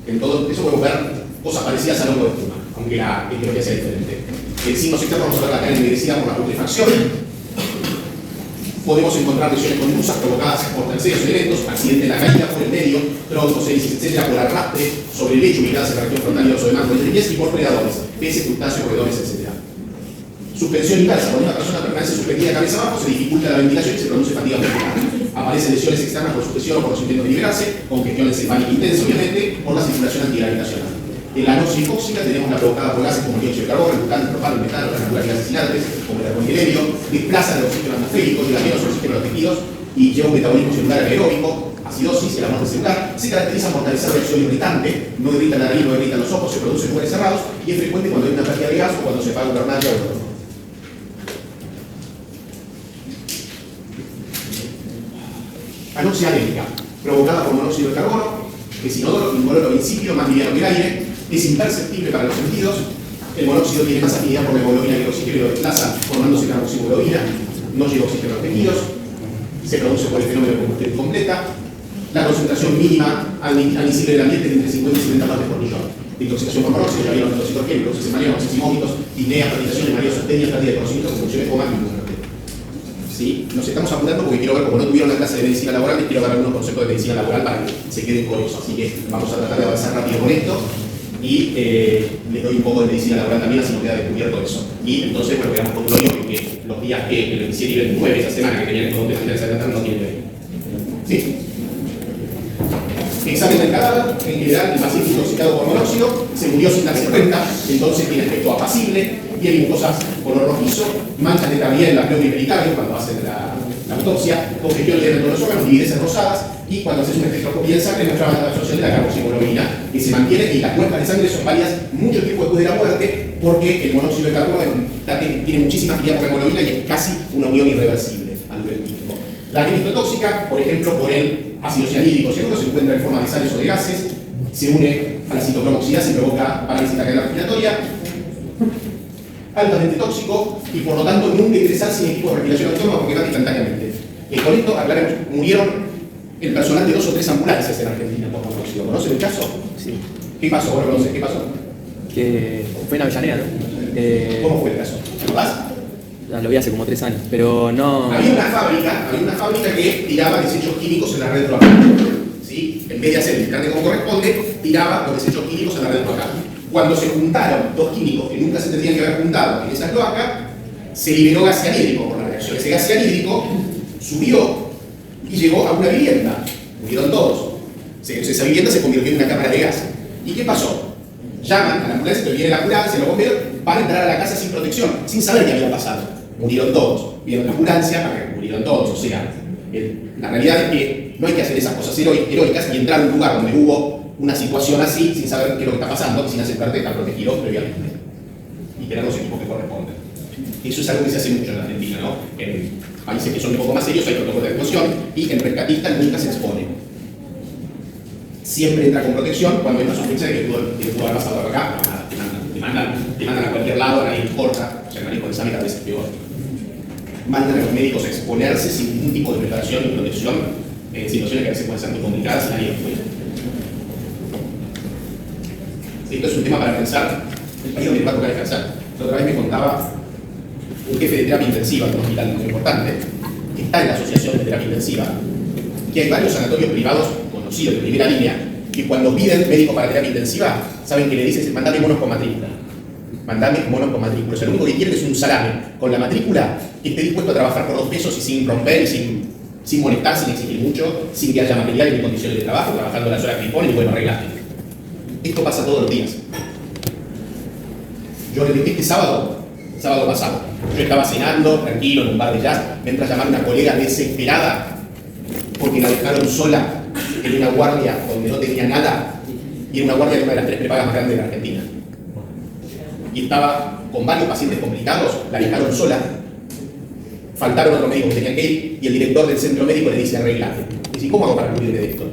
F: En todo eso podemos ver cosas parecidas al hongo de puma, aunque la etiología sea diferente. En signos externos vamos a ver la cadena envejecida por la putrefacción. Podemos encontrar lesiones contusas provocadas por terceros elementos, accidente de la caída por el medio, troncos, hélices, etc., por arrastre sobre el lecho ubicadas en la región frontal y oso de mango de niñez y por predadores, peces, crustáceos, roedores, etc. Suspensión inversa, cuando una persona permanece suspendida cabeza abajo, se dificulta la ventilación y se produce fatiga muscular. Aparecen lesiones externas por suspensión o por los intentos de liberarse, congestión encefálica intensa, obviamente, por la circulación antigravitacional. En la anoxia hipóxica tenemos la provocada por gases como el dióxido de carbono, el butano, el propano, el metano, las naturales gases inantes, como el argón y el helio, desplazan el oxígeno atmosférico, llega menos oxígeno a los tejidos y lleva un metabolismo celular anaeróbico, acidosis, el muerte celular. Se caracteriza por realizar reacción irritante, no irrita la nariz, no irrita los ojos, se produce en lugares cerrados y es frecuente cuando hay una pérdida de gas o cuando se apaga una hornalla o el horno. Anoxia alérgica, provocada por monóxido de carbono, que es inodoro, incoloro, insípido, más liviano que el aire, es imperceptible para los sentidos. El monóxido tiene más afinidad por la hemoglobina que el oxígeno y lo desplaza formándose carboxihemoglobina, no lleva oxígeno a los tejidos, se produce por el fenómeno de combustión completa, La concentración mínima admisible del ambiente es entre 50 y 70 partes por millón. De intoxicación por monóxido, ya vieron los citoquímicos, mareos, sismómicos, tinea, fermentaciones, mareos, astenias, pérdida de conocimiento, convulsiones, coma y muerte. ¿Sí? Nos estamos apurando porque quiero ver, como no tuvieron la clase de medicina laboral, les quiero dar algunos conceptos de medicina laboral para que se queden con eso. Así que vamos a tratar de avanzar rápido con esto y les doy un poco de medicina laboral también, así nos queda descubierto eso. Y entonces, bueno, veamos con Glorio que los días que el 27 y 29 esa semana que tenían estos dos temas de no tienen que. ¿Sí? Examen del cadáver, en general el paciente intoxicado por monóxido se murió sin darse cuenta, entonces tiene aspecto apacible, tiene mucosas color rojizo, manchas de tabiedad en la pleura y pericardio cuando hacen la autopsia, congestión de todos los órganos, lividez rosadas, y cuando hace una espectroscopía del sangre muestra la absorción de la carboxihemoglobina que se mantiene, y las muestras de sangre son válidas mucho tiempo después de la muerte, porque el monóxido de carbono tiene muchísima afinidad por la hemoglobina y es casi una unión irreversible al nivel químico. La tóxica, por ejemplo, por el ácido cianhídrico, ¿cierto? Se encuentra en forma de sales o de gases, se une a la citocromoxidasa y provoca parálisis de la cadena respiratoria, altamente tóxico y por lo tanto nunca ingresar sin equipo de respiración autónoma porque mata instantáneamente. Con esto, aclaremos, murieron el personal de 2 o 3 ambulancias en Argentina por monóxido. ¿Conocen el caso?
E: Sí.
F: ¿Qué pasó? ¿Vos lo conocés? ¿Qué pasó?
E: Que fue en Avellaneda, ¿no?
F: ¿Cómo fue el caso? ¿Te acordás?
E: Lo vi hace como 3 años, pero no...
F: Había una fábrica que tiraba desechos químicos en la red cloacal. ¿Sí? En vez de hacer el descarte como corresponde, tiraba los desechos químicos en la red cloacal. Cuando se juntaron 2 químicos que nunca se tendrían que haber juntado en esa cloaca, se liberó gas cianhídrico por la reacción. Ese gas cianhídrico subió y llegó a una vivienda. Murieron todos. Esa vivienda se convirtió en una cámara de gas. ¿Y qué pasó? Llaman a la ambulancia, que viene la ambulancia, los bomberos, van a entrar a la casa sin protección, sin saber qué había pasado. Murieron todos. Vieron la ambulancia, murieron todos. O sea, la realidad es que no hay que hacer esas cosas heroicas y entrar a un lugar donde hubo una situación así, sin saber qué es lo que está pasando, sin asegurarte de estar protegido previamente. Y tener los equipos que corresponden. Eso es algo que se hace mucho en Argentina, ¿no? En países que son un poco más serios hay protocolos de actuación y el rescatista nunca se expone. Siempre entra con protección cuando hay una sospecha de que pudo haber pasado por acá. Te mandan a cualquier lado, nadie importa. O sea, el manejo de examen a veces es peor. Mandan a los médicos a exponerse sin ningún tipo de preparación y protección en situaciones que a veces pueden ser muy complicadas y nadie lo puede. Esto es un tema para pensar. El país donde va a tocar descansar. Otra vez me contaba un jefe de terapia intensiva de un hospital muy importante, que está en la asociación de terapia intensiva, que hay varios sanatorios privados conocidos de primera línea, que cuando piden médico para terapia intensiva, saben que le dicen, mandame monos con matrícula. Mandame monos con matrícula. O sea, lo único que quieren es un salame con la matrícula que esté dispuesto a trabajar por 2 pesos y sin romper y sin molestar, sin exigir mucho, sin que haya material ni condiciones de trabajo, trabajando las horas que disponen y bueno, arreglate. Esto pasa todos los días. Yo le dije este sábado pasado, yo estaba cenando, tranquilo, en un bar de jazz, me entra a llamar una colega desesperada porque la dejaron sola en una guardia donde no tenía nada y en una guardia de una de las 3 prepagas más grandes de la Argentina. Y estaba con varios pacientes complicados, la dejaron sola, faltaron otros médicos que tenían que ir y el director del centro médico le dice arreglate. Dice, ¿cómo hago para cubrirme de esto?